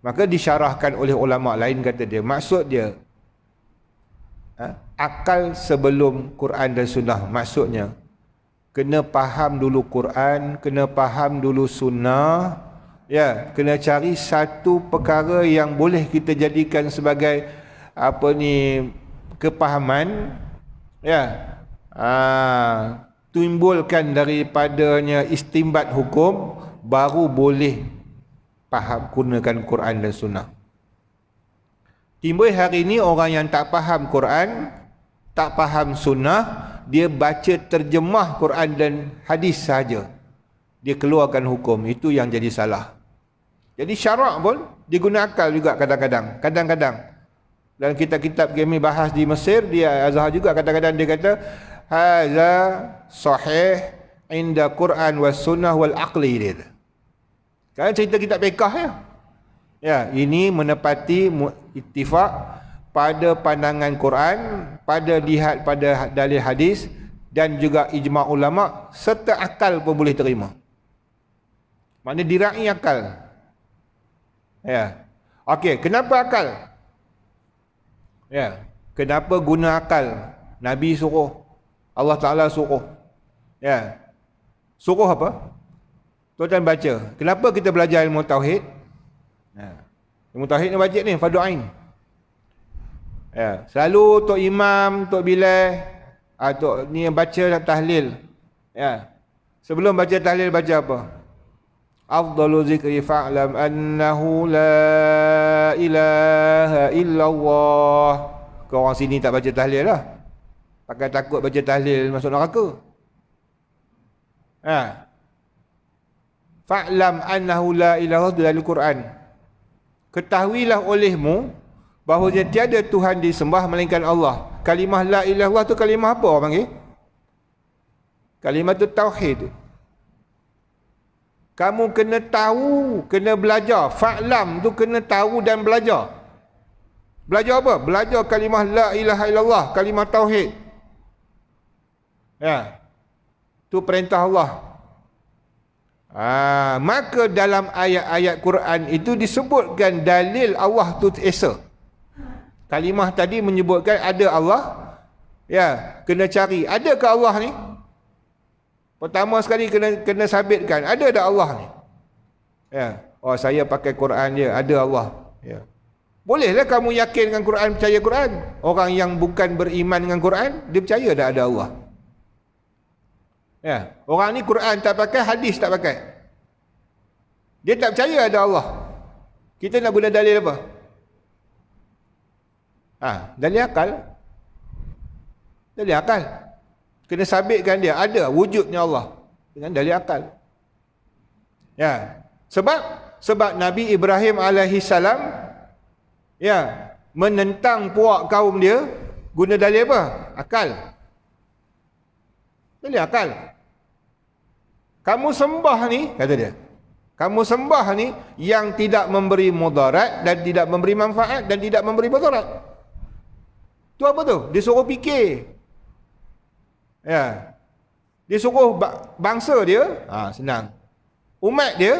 Maka disyarahkan oleh ulama lain, kata dia, maksud dia akal sebelum Quran dan sunnah. Maksudnya kena faham dulu Quran, kena faham dulu sunnah. Kena cari satu perkara yang boleh kita jadikan sebagai kepahaman. Timbulkan daripadanya istimbat hukum, baru boleh faham gunakan Quran dan sunnah. Timbul hari ini orang yang tak faham Quran, tak faham sunnah, dia baca terjemah Quran dan hadis saja, dia keluarkan hukum. Itu yang jadi salah. Jadi syarak pun dia guna akal juga kadang-kadang. Dalam kitab-kitab kami bahas di Mesir, dia Azhar juga kadang-kadang dia kata hadza sahih inda Quran was sunnah wal aqli, dia. Kan cerita kitab fiqh ini menepati ittifaq pada pandangan Quran, pada lihat pada dalil hadis dan juga ijma' ulama, serta akal pun boleh terima. Maknanya dirai akal. Okey, kenapa akal? Kenapa guna akal? Nabi suruh, Allah Ta'ala suruh. Suruh apa? Tuan-tuan baca. Kenapa kita belajar ilmu tauhid? Ilmu tauhid ni wajib ni, fardu ain. Selalu Tok Imam, Tok Bilal, Tok ni yang baca tahlil. Sebelum baca tahlil baca apa? Afdalu zikri fa'lam annahu la ilaha illallah. Kau orang sini tak baca tahlil lah. Pakai takut baca tahlil masuk neraka. Fa'lam annahu la ilaha illallah dalam Quran. Ketahuilah olehmu bahawa tiada Tuhan disembah melainkan Allah. Kalimah la ilaha illallah tu kalimah apa orang panggil? Kalimah tu tauhid. Kamu kena tahu, kena belajar. Fa'lam tu kena tahu dan belajar. Belajar apa? Belajar kalimah la ilaha illallah, kalimah tauhid. Tu perintah Allah. Maka dalam ayat-ayat Quran itu disebutkan dalil Allah tu esa. Kalimah tadi menyebutkan ada Allah. Ya, kena cari. Adakah Allah ni? Pertama sekali kena sabitkan. Ada tak Allah ni? Ya. Oh, saya pakai Quran je. Ada Allah. Ya. Bolehlah kamu yakin dengan Quran, percaya Quran. Orang yang bukan beriman dengan Quran, dia percaya tak ada Allah. Ya. Orang ni Quran tak pakai, hadis tak pakai. Dia tak percaya ada Allah. Kita nak guna dalil apa? Dalil akal. Dalil akal. Kena sabitkan dia ada wujudnya Allah dengan dalil akal. Ya. Sebab Nabi Ibrahim alaihi salam menentang puak kaum dia guna dalil apa? Akal. Dalil akal. Kamu sembah ni, kata dia. Kamu sembah ni yang tidak memberi mudarat dan tidak memberi manfaat dan tidak memberi mudarat. Tu apa tu? Dia suruh fikir. Ya. Dia suruh bangsa dia, senang. Umat dia,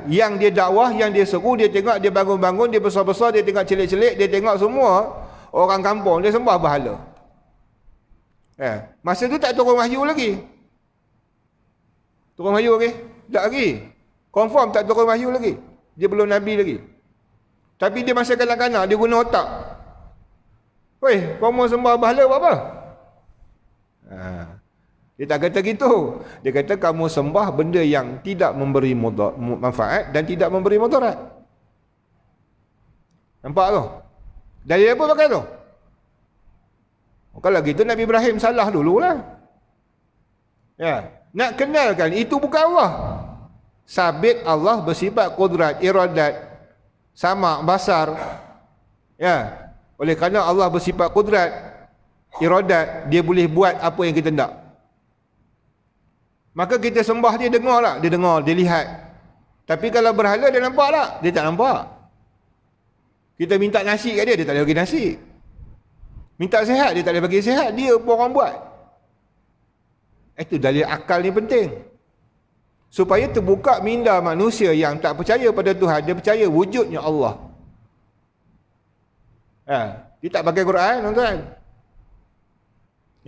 yang dia dakwah, yang dia seru, dia tengok dia bangun-bangun, dia besar-besar, dia tengok celik-celik, dia tengok semua orang kampung dia sembah berhala. Masa tu tak turun wahyu lagi. Turun wahyu lagi? Tak lagi. Confirm tak turun wahyu lagi. Dia belum nabi lagi. Tapi dia masa kanak-kanak dia guna otak. Weh, kau mau sembah berhala buat apa? Dia tak kata gitu. Dia kata kamu sembah benda yang tidak memberi manfaat dan tidak memberi mudarat. Nampak tu? Dalil apa pakai tu? Kalau gitu Nabi Ibrahim salah dululah. Ya, nak kenalkan itu bukan Allah. Sabit Allah bersifat kudrat, iradat, sama, basar. Ya. Oleh kerana Allah bersifat kudrat, iradat, dia boleh buat apa yang kita nak. Maka kita sembah dia, dengar tak? Dia dengar, dia lihat. Tapi kalau berhala dia nampak tak? Dia tak nampak. Kita minta nasi kat dia, dia tak boleh bagi nasi. Minta sihat, dia tak boleh bagi sihat. Dia pun orang buat. Itu dalil akal ni penting. Supaya terbuka minda manusia yang tak percaya pada Tuhan, dia percaya wujudnya Allah. Dia tak pakai Quran, tuan-tuan.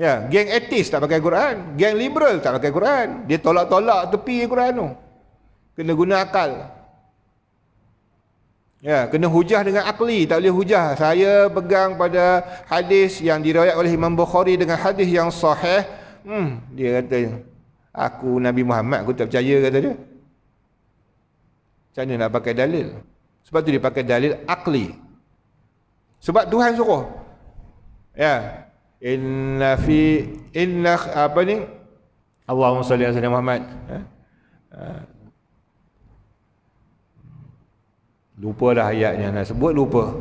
Ya, geng etis tak pakai Quran, geng liberal tak pakai Quran. Dia tolak-tolak tepi Quran tu. Kena guna akal. Ya, kena hujah dengan akli, tak boleh hujah. Saya pegang pada hadis yang diriwayatkan oleh Imam Bukhari dengan hadis yang sahih. Dia kata, aku Nabi Muhammad, aku tak percaya, kata dia. Macam mana nak pakai dalil? Sebab tu dia pakai dalil akli. Sebab Tuhan suruh. Ya. Allahumma salli ala sayyidina Muhammad. Lupa dah ayatnya, nak sebut lupa.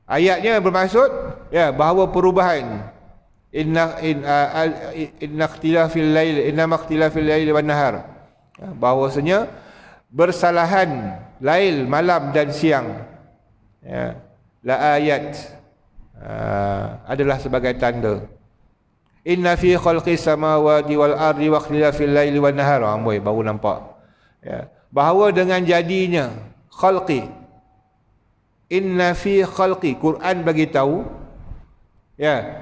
Ayatnya bermaksud bahawa perubahan inna ikhtilafil lail wan nahar. Bahawasanya bersalahan lail, malam dan siang. La ayat adalah sebagai tanda. Inna fi khalqis samawati wal ardi wa ikhtilafil laili wan nahar. Amboi, baru nampak. Bahawa dengan jadinya khalqi. Inna fi khalqi, Quran bagi tahu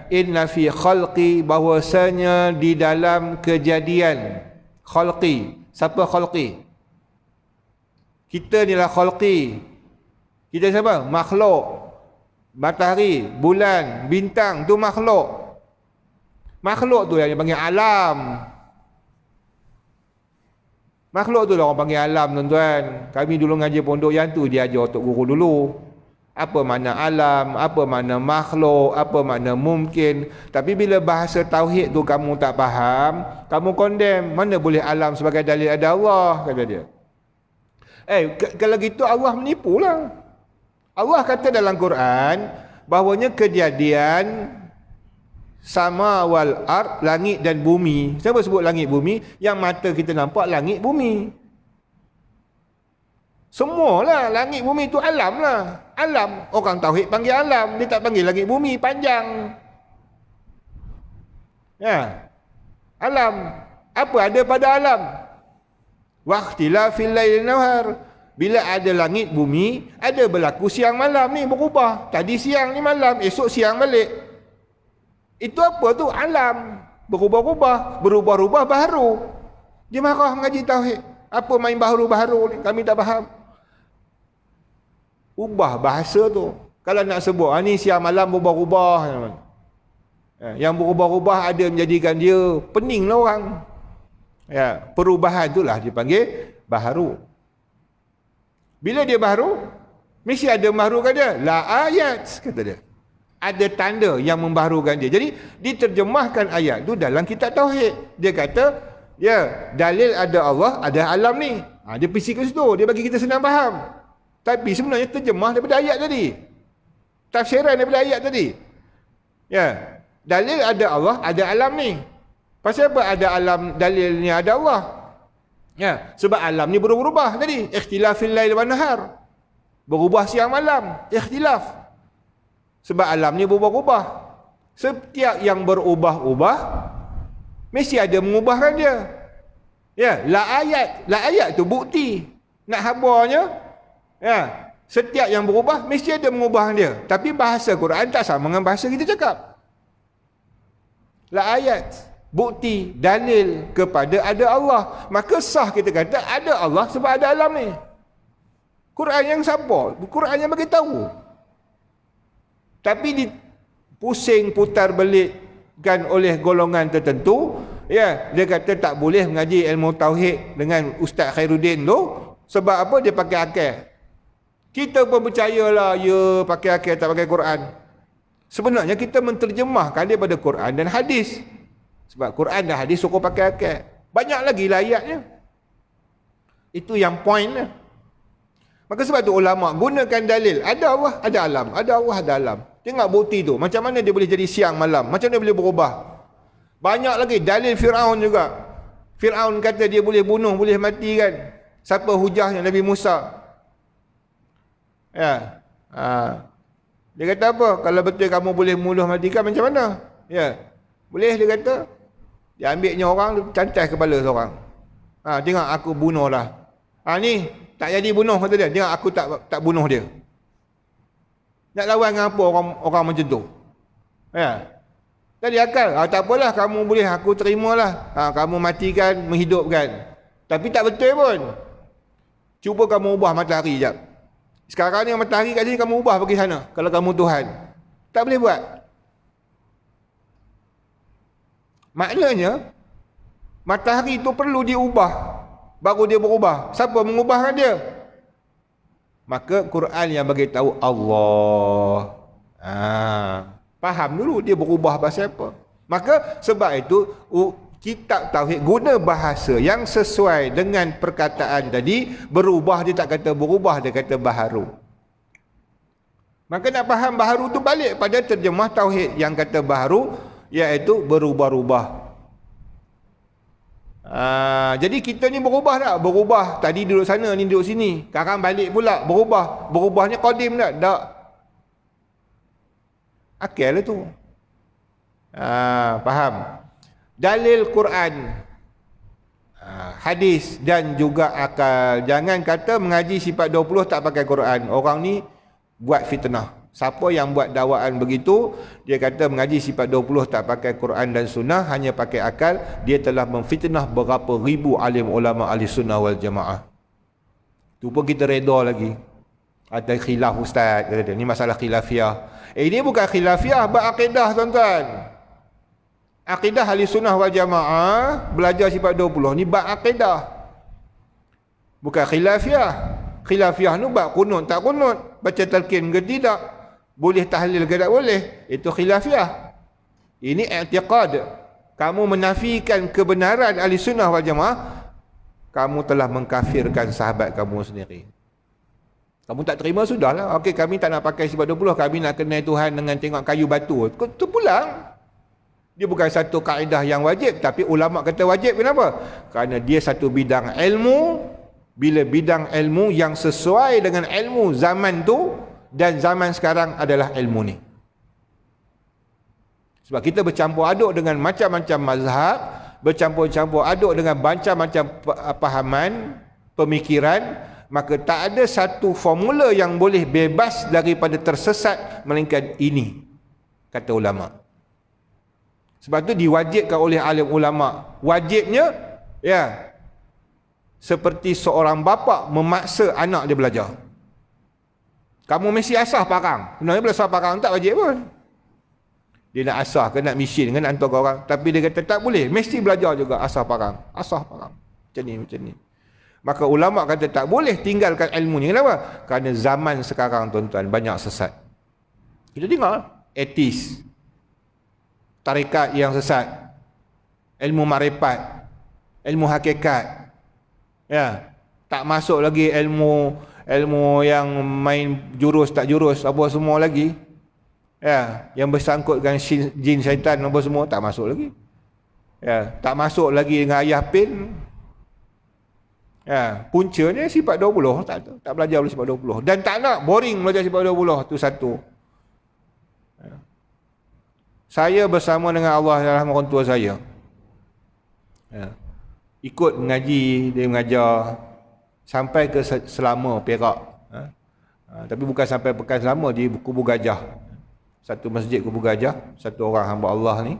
inna fi khalqi, bahwasanya di dalam kejadian. Khalqi, siapa khalqi? Kita ni lah khalqi. Kita siapa? Makhluk. Matahari, bulan, bintang tu makhluk. Makhluk tu yang panggil alam. Makhluk tu lah orang panggil alam, tuan-tuan. Kami dulu ngaji pondok yang tu dia ajar Tok Guru dulu. Apa makna alam, apa makna makhluk, apa makna mungkin. Tapi bila bahasa tauhid tu kamu tak faham, kamu condemn. Mana boleh alam sebagai dalil ada Allah, kata dia. Kalau gitu Allah menipulah. Allah kata dalam Quran bahawanya kejadian sama wal ard, langit dan bumi. Siapa sebut langit bumi? Yang mata kita nampak langit bumi. Semualah langit bumi itu alam lah. Alam, orang tauhid panggil alam, dia tak panggil langit bumi, panjang. Alam. Apa ada pada alam? Waqtilafil lail nahar. Bila ada langit bumi, ada berlaku siang malam ni berubah. Tadi siang ni malam, esok siang balik. Itu apa tu? Alam. Berubah-ubah, berubah-ubah baharu. Dia marah mengaji tauhid. Apa main baharu-baharu ni? Kami tak faham. Ubah bahasa tu. Kalau nak sebut, ni siang malam berubah-ubah. Yang berubah-ubah ada menjadikan dia pening lah orang. Ya, perubahan itulah dipanggil baharu. Bila dia baharu, mesti ada membaharukan dia. La ayat, kata dia. Ada tanda yang membaharukan dia. Jadi, diterjemahkan ayat tu dalam kitab Tauhid. Dia kata, ya, dalil ada Allah, ada alam ni. Dia pergi ke situ, dia bagi kita senang faham. Tapi sebenarnya terjemah daripada ayat tadi. Tafsiran daripada ayat tadi. Ya, dalil ada Allah, ada alam ni. Pasal apa ada alam, dalilnya ada Allah? Ya, sebab alam ni berubah-ubah tadi. Ikhtilafil lail wan nahar. Berubah siang malam, ikhtilaf. Sebab alam ni berubah-ubah. Setiap yang berubah-ubah mesti ada mengubahkan dia. Ya, la ayat tu bukti. Nak habarnya, ya, setiap yang berubah mesti ada mengubahkan dia. Tapi bahasa Quran tak sama dengan bahasa kita cakap. La ayat, bukti, dalil kepada ada Allah. Maka sah kita kata ada Allah sebab ada alam ni. Quran yang siapa? Quran yang bagi tahu. Tapi dipusing putar belikkan oleh golongan tertentu. Ya, dia kata tak boleh mengaji ilmu tauhid dengan Ustaz Khairuddin tu. Sebab apa? Dia pakai akal. Kita pun percayalah, ya, pakai akal tak pakai Quran. Sebenarnya kita menterjemahkan daripada Quran dan hadis. Sebab Quran dan hadis suruh pakai akal. Banyak lagi lah ayatnya. Itu yang poinnya. Maka sebab tu ulama gunakan dalil. Ada Allah, ada alam. Ada Allah, ada alam. Tengok bukti tu. Macam mana dia boleh jadi siang malam. Macam mana dia boleh berubah. Banyak lagi. Dalil Fir'aun juga. Fir'aun kata dia boleh bunuh, boleh mati kan. Siapa hujahnya? Nabi Musa. Ya. Dia kata apa? Kalau betul kamu boleh bunuh matikan macam mana? Ya. Boleh dia kata. Dia ambilnya orang, cantai kepala seorang. Tengok aku bunuh lah. Ni tak jadi bunuh kata dia. Tengok aku tak bunuh dia. Nak lawan dengan apa orang macam tu? Ya. Tadi akal. Tak apalah, kamu boleh, aku terimalah. Kamu matikan, menghidupkan. Tapi tak betul pun. Cuba kamu ubah matahari sekejap. Sekarang ni matahari kat sini kamu ubah pergi sana. Kalau kamu Tuhan. Tak boleh buat. Maknanya, matahari itu perlu diubah. Baru dia berubah. Siapa mengubahkan dia? Maka Quran yang bagi tahu Allah. Faham dulu dia berubah pasal apa. Maka sebab itu kitab tauhid guna bahasa yang sesuai dengan perkataan tadi. Berubah dia tak kata berubah, dia kata baharu. Maka nak faham baharu tu balik pada terjemah tauhid yang kata baharu, iaitu berubah-ubah. Jadi kita ni berubah tak? Berubah. Tadi duduk sana, ni duduk sini. Sekarang balik pula, berubah. Berubahnya qadim tak? Tak. Akal lah tu. Faham? Dalil Quran, hadis dan juga akal. Jangan kata mengaji sifat 20 tak pakai Quran. Orang ni buat fitnah. Siapa yang buat dakwaan begitu, dia kata mengaji sifat 20 tak pakai Quran dan sunnah, hanya pakai akal, dia telah memfitnah berapa ribu alim ulama ahli sunnah wal jamaah. Tu pun kita reda lagi. Ada khilaf ustaz, kata dia. Ni masalah khilafiah. Ini bukan khilafiah, berakidah tuan-tuan. Akidah ahli sunnah wal jamaah, belajar sifat 20 ni bab akidah. Bukan khilafiah. Khilafiah ni bab kunut tak kunut, baca talqin ke tidak, boleh tahlil ke tak boleh, itu khilafiah. Ini i'tiqad. Kamu menafikan kebenaran ahli sunnah wal jamaah, kamu telah mengkafirkan sahabat kamu sendiri. Kamu tak terima, sudahlah. Okey, kami tak nak pakai sifat 20, kami nak kenal Tuhan dengan tengok kayu batu. Itu pulang. Dia bukan satu kaedah yang wajib, tapi ulama kata wajib. Kenapa? Kerana dia satu bidang ilmu. Bila bidang ilmu yang sesuai dengan ilmu zaman tu dan zaman sekarang adalah ilmu ni. Sebab kita bercampur aduk dengan macam-macam mazhab, bercampur-campur aduk dengan macam-macam pahaman, pemikiran, maka tak ada satu formula yang boleh bebas daripada tersesat melainkan ini, kata ulama. Sebab tu diwajibkan oleh alim ulama. Wajibnya, ya, seperti seorang bapa memaksa anak dia belajar. Kamu mesti asah parang. Sebenarnya belajar parang tak wajib pun. Dia nak asah ke, nak mission ke, nak hantar ke orang. Tapi dia kata tak boleh. Mesti belajar juga asah parang. Asah parang. Macam ni, macam ni. Maka ulama kata tak boleh tinggalkan ilmu ni. Kenapa? Kerana zaman sekarang tuan-tuan banyak sesat. Kita tengok etis, tarekat yang sesat, ilmu marifat, ilmu hakikat. Ya, tak masuk lagi ilmu yang main jurus tak jurus apa semua lagi. Ya, yang bersangkut dengan jin syaitan apa semua tak masuk lagi. Ya, tak masuk lagi dengan ayah pin. Ya, puncanya sifat 20 tak belajar oleh sifat 20 dan tak nak boring belajar sifat 20 tu satu. Ya. Saya bersama dengan Allah dalam orang tua saya. Ya. Ikut mengaji, dia mengajar sampai ke Selama, Perak. Tapi bukan sampai Pekan Selama, di Kubu Gajah. Satu masjid Kubu Gajah, satu orang hamba Allah ni.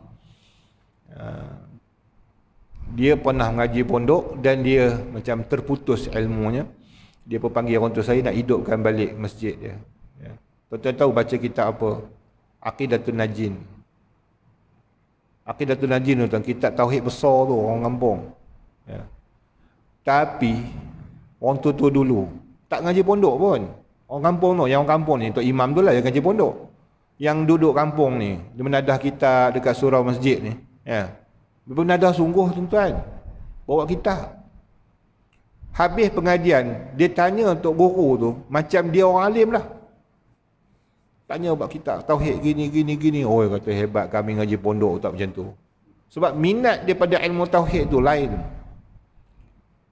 Dia pernah mengaji pondok dan dia macam terputus ilmunya. Dia pun panggil orang tua saya nak hidupkan balik masjid dia. Ya. Tuan-tuan tahu baca kitab apa? Aqidatun Najin. Aqidatun Najin tuan, kitab tauhid besar tu orang kampung. Ya. Tapi orang tua-tua dulu tak ngaji pondok pun. Orang kampung tu, yang orang kampung ni, Tok Imam tu lah yang ngaji pondok. Yang duduk kampung ni, dia menadah kita dekat surau masjid ni. Ya. Dia menadah sungguh tuan-tuan. Bawa kitab. Habis pengajian, dia tanya Tok Guru tu, macam dia orang alim lah. Tanya buat kitab tauhid gini. Oh, dia kata hebat kami ngaji pondok tak macam tu. Sebab minat daripada ilmu tauhid tu lain.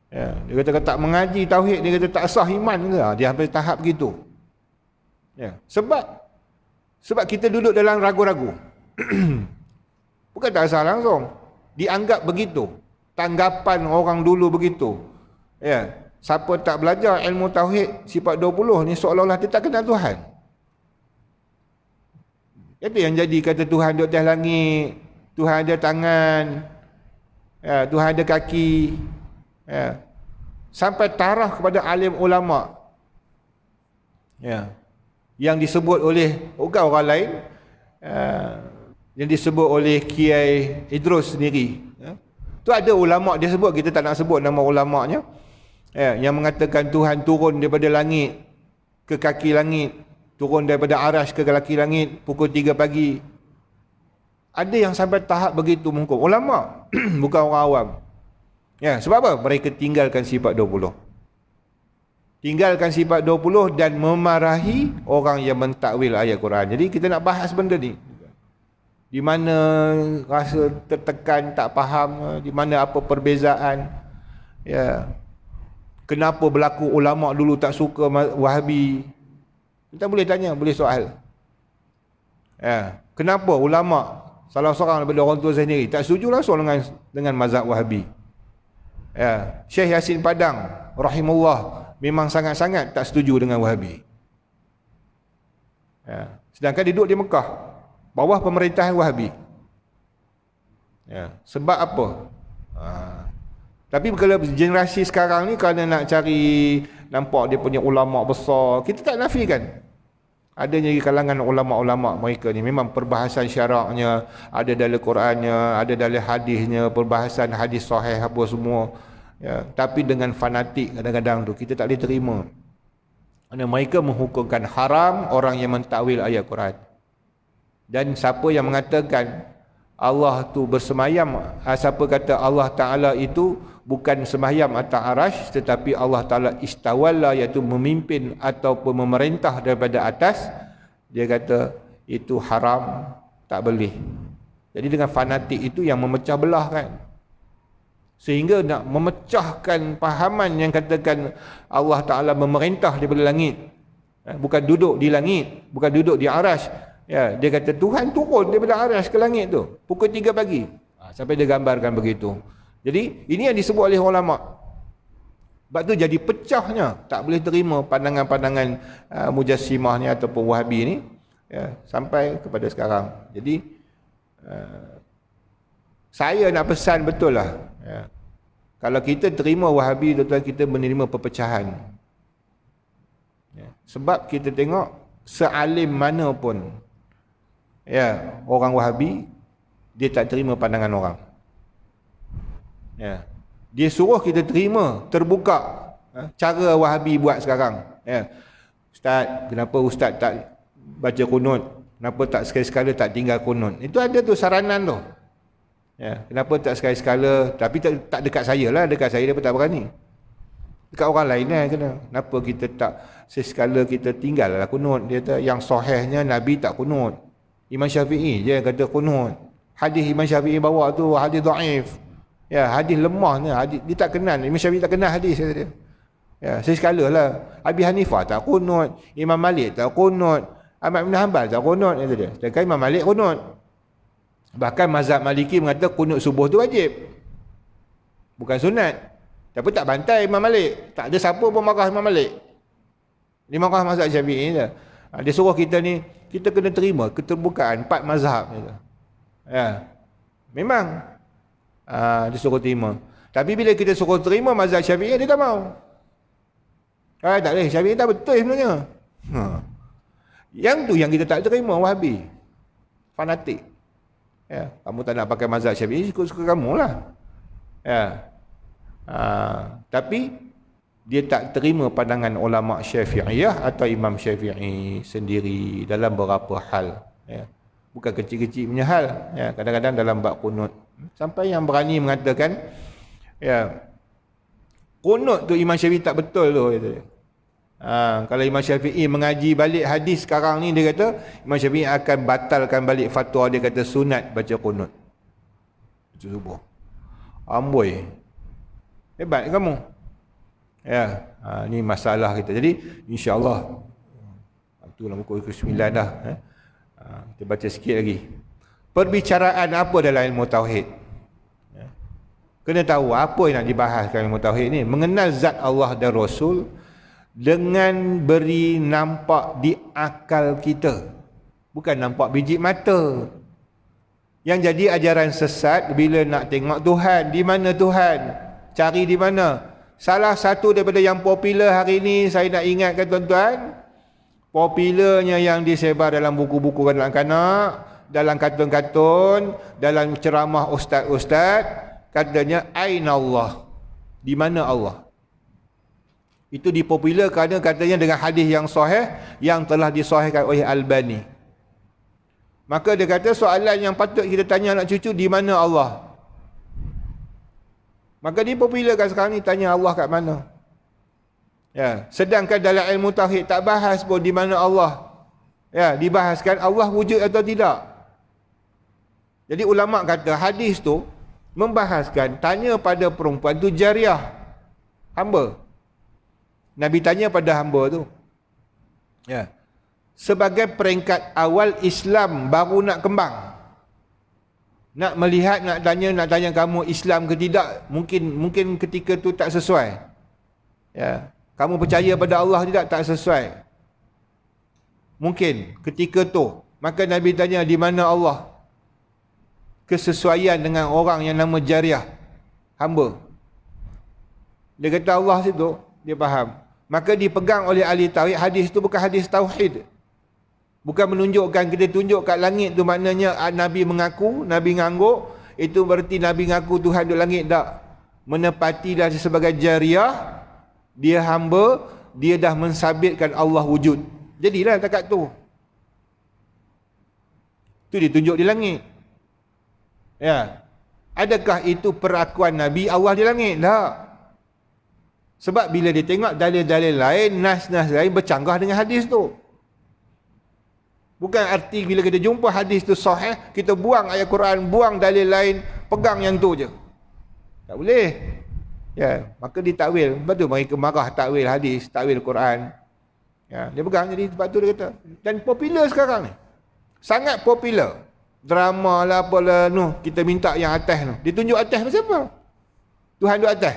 Ya, dia kata tak mengaji tauhid, dia kata tak sah iman ke? Dia sampai tahap gitu. Ya, sebab kita duduk dalam ragu-ragu. Bukan tak sah langsung. Dianggap begitu. Tanggapan orang dulu begitu. Ya, siapa tak belajar ilmu tauhid sifat 20 ni seolah-olah dia tak kenal Tuhan. Itu yang jadi kata Tuhan duduk atas langit, Tuhan ada tangan, ya, Tuhan ada kaki. Ya. Sampai tarah kepada alim ulama. Ya. Yang disebut oleh orang lain, yang disebut oleh Kiai Idrus sendiri. Ya. Tu ada ulama dia sebut, kita tak nak sebut nama ulamanya. Ya, yang mengatakan Tuhan turun daripada langit ke kaki langit, turun daripada arasy ke kaki langit pukul 3 pagi. Ada yang sampai tahap begitu menghukum. Ulama, bukan orang awam. Ya, sebab apa? Mereka tinggalkan sifat 20. Tinggalkan sifat 20 dan memarahi orang yang mentakwil ayat Quran. Jadi kita nak bahas benda ni. Di mana rasa tertekan, tak faham, di mana apa perbezaan. Ya. Kenapa berlaku ulama dulu tak suka Wahabi? Kita boleh tanya, boleh soal. Ya. Kenapa ulama salah seorang daripada orang tua saya sendiri tak setuju langsung dengan mazhab Wahabi? Ya, Syekh Yasin Padang rahimahullah memang sangat-sangat tak setuju dengan Wahabi. Ya, sedangkan dia duduk di Mekah bawah pemerintahan Wahabi. Ya, sebab apa? Tapi kalau generasi sekarang ni kalau nak cari nampak dia punya ulama besar, kita tak nafikan. Adanya di kalangan ulama-ulama mereka ni memang perbahasan syaraknya ada dalam Qurannya, ada dalam hadisnya, perbahasan hadis sahih apa semua. Ya, tapi dengan fanatik kadang-kadang tu kita tak boleh terima. Kerana mereka menghukumkan haram orang yang mentakwil ayat Quran. Dan siapa yang mengatakan Allah tu bersemayam, siapa kata Allah Ta'ala itu bukan semayam atas arasy tetapi Allah Ta'ala istawalla, iaitu memimpin ataupun memerintah daripada atas, dia kata itu haram, tak boleh. Jadi dengan fanatik itu yang memecah belah kan, sehingga nak memecahkan pahaman yang katakan Allah Ta'ala memerintah daripada langit, bukan duduk di langit, bukan duduk di arasy. Ya, dia kata Tuhan turun daripada arasy ke langit tu pukul 3 pagi. Sampai dia gambarkan begitu. Jadi ini yang disebut oleh ulama. Sebab tu jadi pecahnya, tak boleh terima pandangan-pandangan Mujassimah ni ataupun Wahabi ni, ya, sampai kepada sekarang. Jadi saya nak pesan betul lah, ya. Kalau kita terima Wahabi, tuan-tuan, kita menerima perpecahan, ya. Sebab kita tengok sealim mana pun, ya, orang Wahabi, dia tak terima pandangan orang, ya. Dia suruh kita terima terbuka cara Wahabi buat sekarang, ya. Ustaz, kenapa Ustaz tak baca kunut? Kenapa tak sekali-sekala tak tinggal kunut? Itu ada tu saranan tu, ya. Kenapa tak sekali-sekala? Tapi tak dekat saya lah, dekat saya dia pun tak berani. Dekat orang lain lah kena. Kenapa kita tak sekali-sekala kita tinggal lah kunut? Dia kata yang sahihnya Nabi tak kunut. Imam Syafi'i je yang kata kunut. Hadis Imam Syafi'i bawa tu hadis dhaif. Ya, hadis lemah ni, hadis dia tak kenal. Imam Syafi'i tak kenal hadis, kata dia. Ya, sekali lah. Abi Hanifah tak kunut, Imam Malik tak kunut, Ahmad bin Hanbal tak kunut, kata dia. Sedangkan Imam Malik kunut. Bahkan mazhab Maliki mengata kunut subuh tu wajib, bukan sunat. Tapi tak bantai Imam Malik. Tak ada siapa pun marah Imam Malik. Dia marah mazhab Syafi'i je. Dia suruh kita ni, kita kena terima keterbukaan 4 mazhab. Ya, memang dia suruh terima. Tapi bila kita suruh terima mazhab Syafi'i, dia tak mau. Tak boleh, Syafi'i tak betul sebenarnya. Yang tu yang kita tak terima, Wahabi. Fanatik. Ya, kamu tak nak pakai mazhab Syafi'i, suka-suka kamu lah. Ya. Tapi dia tak terima pandangan ulama Syafi'iyah atau Imam Syafi'i sendiri dalam beberapa hal, ya. Bukan kecil-kecil punya hal, ya. Kadang-kadang dalam bab kunut, sampai yang berani mengatakan, ya, kunut tu Imam Syafi'i tak betul tu, kata dia. Kalau Imam Syafi'i mengaji balik hadis sekarang ni, dia kata Imam Syafi'i akan batalkan balik fatwa dia, kata sunat baca kunut itu subuh. Amboi, hebat kamu, ya. Ni masalah kita. Jadi insya-Allah itulah pukul ke-9 dah, kita baca sikit lagi. Perbicaraan apa dalam ilmu tauhid, ya. Kena tahu apa yang nak dibahas dalam ilmu tauhid ni. Mengenal zat Allah dan Rasul dengan beri nampak di akal kita, bukan nampak biji mata. Yang jadi ajaran sesat bila nak tengok Tuhan. Di mana Tuhan? Cari di mana? Salah satu daripada yang popular hari ini, saya nak ingatkan tuan-tuan, popularnya yang disebar dalam buku-buku kanak-kanak, dalam kartun-kartun, dalam ceramah ustaz-ustaz, katanya Aina Allah, di mana Allah? Itu dipopular kerana katanya dengan hadis yang sahih yang telah disahihkan oleh Albani. Maka dia kata soalan yang patut kita tanya anak cucu, di mana Allah? Maka dipopularkan sekarang ni, tanya Allah kat mana? Ya, sedangkan dalam ilmu tauhid tak bahas pun di mana Allah. Ya, dibahaskan Allah wujud atau tidak. Jadi ulama kata hadis tu membahaskan tanya pada perempuan tu jariah, hamba. Nabi tanya pada hamba tu. Ya. Sebagai peringkat awal Islam baru nak kembang. Nak melihat, nak tanya kamu Islam ke tidak, mungkin ketika tu tak sesuai. Ya. Kamu percaya pada Allah tidak, tak sesuai. Mungkin ketika tu, maka Nabi tanya di mana Allah? Kesesuaian dengan orang yang nama jariah, hamba. Dia kata Allah situ, dia faham. Maka dipegang oleh ahli tauhid, hadis tu bukan hadis tauhid. Bukan menunjukkan, kita tunjuk kat langit tu maknanya Nabi mengaku, Nabi ngangguk, itu berarti Nabi ngaku Tuhan di langit tak. Menepati dah sebagai jariah, dia hamba, dia dah mensabitkan Allah wujud. Jadilah takat tu. Itu ditunjuk di langit. Ya. Adakah itu perakuan Nabi Allah di langit? Tak. Sebab bila dia tengok dalil-dalil lain, nas-nas lain bercanggah dengan hadis tu. Bukan arti bila kita jumpa hadis tu sahih, kita buang ayat Quran, buang dalil lain, pegang yang tu je. Tak boleh. Ya, maka ditakwil. Sebab tu mereka marah takwil hadis, takwil Quran. Ya, dia pegang, jadi sebab tu dia kata. Dan popular sekarang ni. Sangat popular. drama lah apalah kita minta yang atas Dia tunjuk atas pasal apa? Tuhan duduk atas.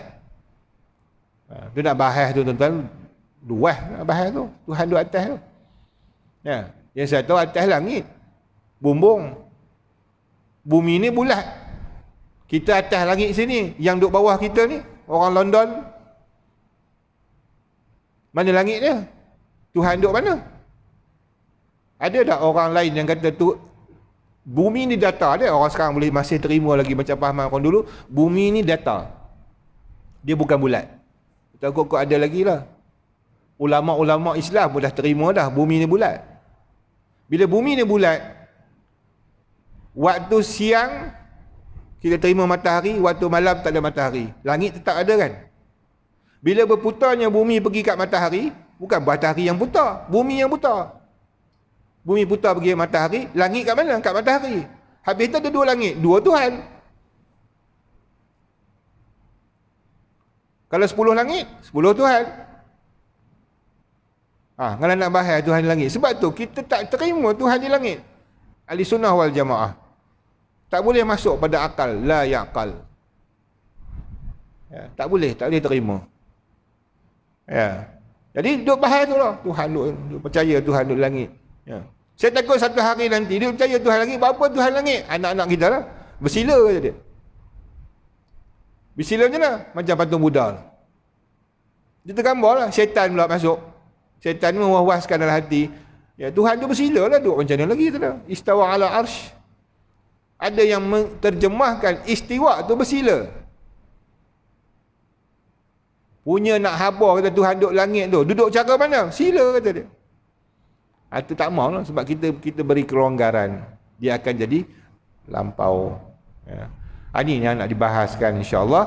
Dia nak bahas tu tuan-tuan, luas nak bahas tu. Tuhan duduk atas tu. Ya, yang saya tahu atas langit. Bumbung. Bumi ni bulat. Kita atas langit sini, yang duduk bawah kita ni orang London. Mana langit dia? Tuhan duduk mana? Ada tak orang lain yang kata tu bumi ni data dia? Orang sekarang boleh masih terima lagi macam pahaman orang dulu. Bumi ni data. Dia bukan bulat. Takut-takut ada lagi lah. Ulama-ulama Islam pun dah terima dah bumi ni bulat. Bila bumi ni bulat, waktu siang kita terima matahari, waktu malam tak ada matahari. Langit tetap ada kan? Bila berputarnya bumi pergi kat matahari, bukan matahari yang putar, bumi yang putar. Bumi putar pergi ke matahari, langit kat mana? Kat matahari. Habis tu ada dua langit, dua Tuhan. Kalau 10 langit, 10 Tuhan. Kalau nak bahas Tuhan di langit. Sebab tu kita tak terima Tuhan di langit. Ahli sunnah wal jamaah. Tak boleh masuk pada akal, la yaqal. Tak boleh terima. Jadi duk bahas tu lah. Tuhan duk percaya Tuhan duk langit. Saya takut satu hari nanti dia percaya Tuhan langit, berapa Tuhan langit? Anak-anak kita lah. Bersila je dia. Bersila je lah. Macam patung Buddha. Dia tergambar lah. Syaitan pula masuk. Syaitan mewah-wahaskan dalam hati. Tuhan tu bersila lah. Duk macam mana lagi tu lah. Istawa ala arsh. Ada yang terjemahkan istiwa tu bersila. Punya nak habar kata Tuhan duduk langit tu. Duduk cara mana? Sila kata dia. Itu tak mahu lah. Sebab kita beri kelonggaran. Dia akan jadi lampau. Ini yang nak dibahaskan insyaAllah.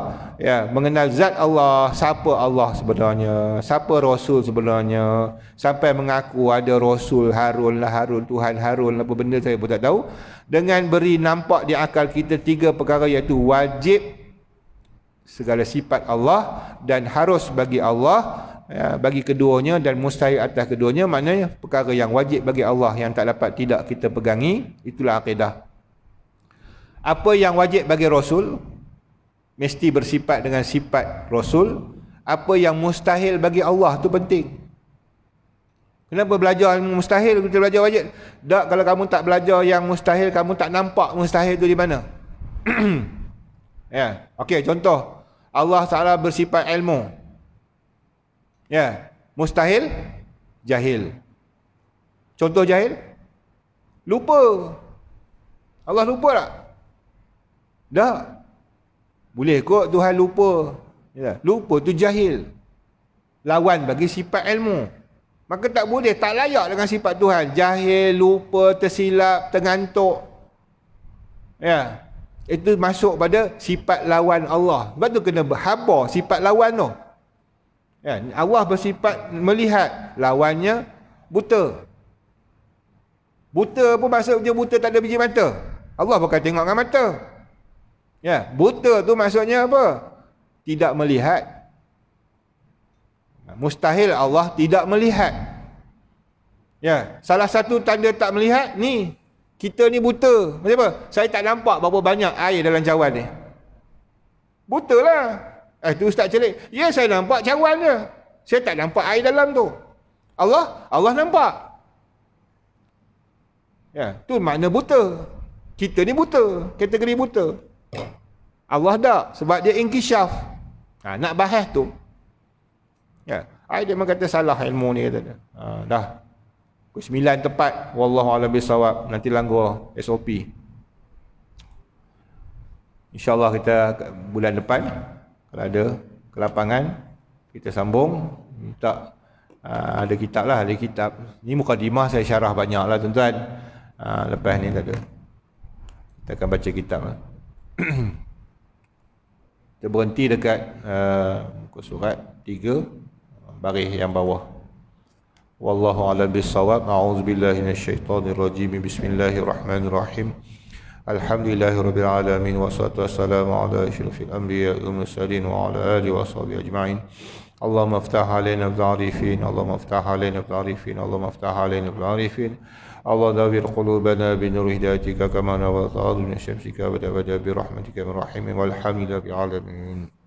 Mengenal zat Allah. Siapa Allah sebenarnya. Siapa Rasul sebenarnya. Sampai mengaku ada Rasul Harun lah. Harun Tuhan Harun. Apa benda saya pun tak tahu. Dengan beri nampak di akal kita 3 perkara, iaitu wajib segala sifat Allah dan harus bagi Allah, bagi keduanya, dan mustahil atas keduanya. Maknanya perkara yang wajib bagi Allah yang tak dapat tidak kita pegangi. Itulah akidah. Apa yang wajib bagi Rasul mesti bersifat dengan sifat Rasul. Apa yang mustahil bagi Allah tu penting. Kenapa belajar ilmu mustahil kita belajar wajib? Tak, kalau kamu tak belajar yang mustahil, kamu tak nampak mustahil tu di mana. Okey, contoh Allah Taala bersifat ilmu. Mustahil jahil. Contoh jahil? Lupa. Allah lupa tak? Tak. Boleh kot Tuhan lupa. Lupa tu jahil. Lawan bagi sifat ilmu. Maka tak boleh, tak layak dengan sifat Tuhan. Jahil, lupa, tersilap, terngantuk. Itu masuk pada sifat lawan Allah. Sebab tu kena berhabar sifat lawan tu. Allah bersifat melihat, lawannya buta. Buta pun maksudnya buta tak ada biji mata. Allah bukan tengok dengan mata. Buta tu maksudnya apa? Tidak melihat. Mustahil Allah tidak melihat. Salah satu tanda tak melihat ni, kita ni buta. Macam apa? Saya tak nampak berapa banyak air dalam cawan ni. Buta lah. Tu ustaz celik. Saya nampak cawan dia. Saya tak nampak air dalam tu. Allah nampak. Tu makna buta. Kita ni buta. Kategori buta. Allah tak. Sebab dia inkishaf. Nak bahas tu. Dia memang kata salah ilmu ni kata dia. Dah. Pukul 9 tepat. Wallahu'alam bisawab. Nanti langgar SOP. InsyaAllah kita bulan depan, kalau ada kelapangan, kita sambung. Minta ada kitab lah. Ada kitab. Ni mukadimah saya syarah banyak lah tuan-tuan. Lepas ni tak ada. Kita akan baca kitab lah. Kita berhenti dekat muka surat 3. Baris yang bawah. Wallahu a'lam bissawab. A'udzubillahi minasyaitonir rajim. Bismillahirrahmanirrahim. Alhamdulillahirabbil alamin wassalatu wassalamu ala asyrafil anbiya'i wal mursalin wa ala alihi washabihi ajma'in. اللهم افتح علينا بالعارفين، اللهم افتح علينا بالعارفين، اللهم افتح علينا بالعارفين. الله دبر قلوبنا بنور هدايتك كما نور الأرض من شمسك، وبدا برحمتك من رحيم، والحمد لله بالعالمين.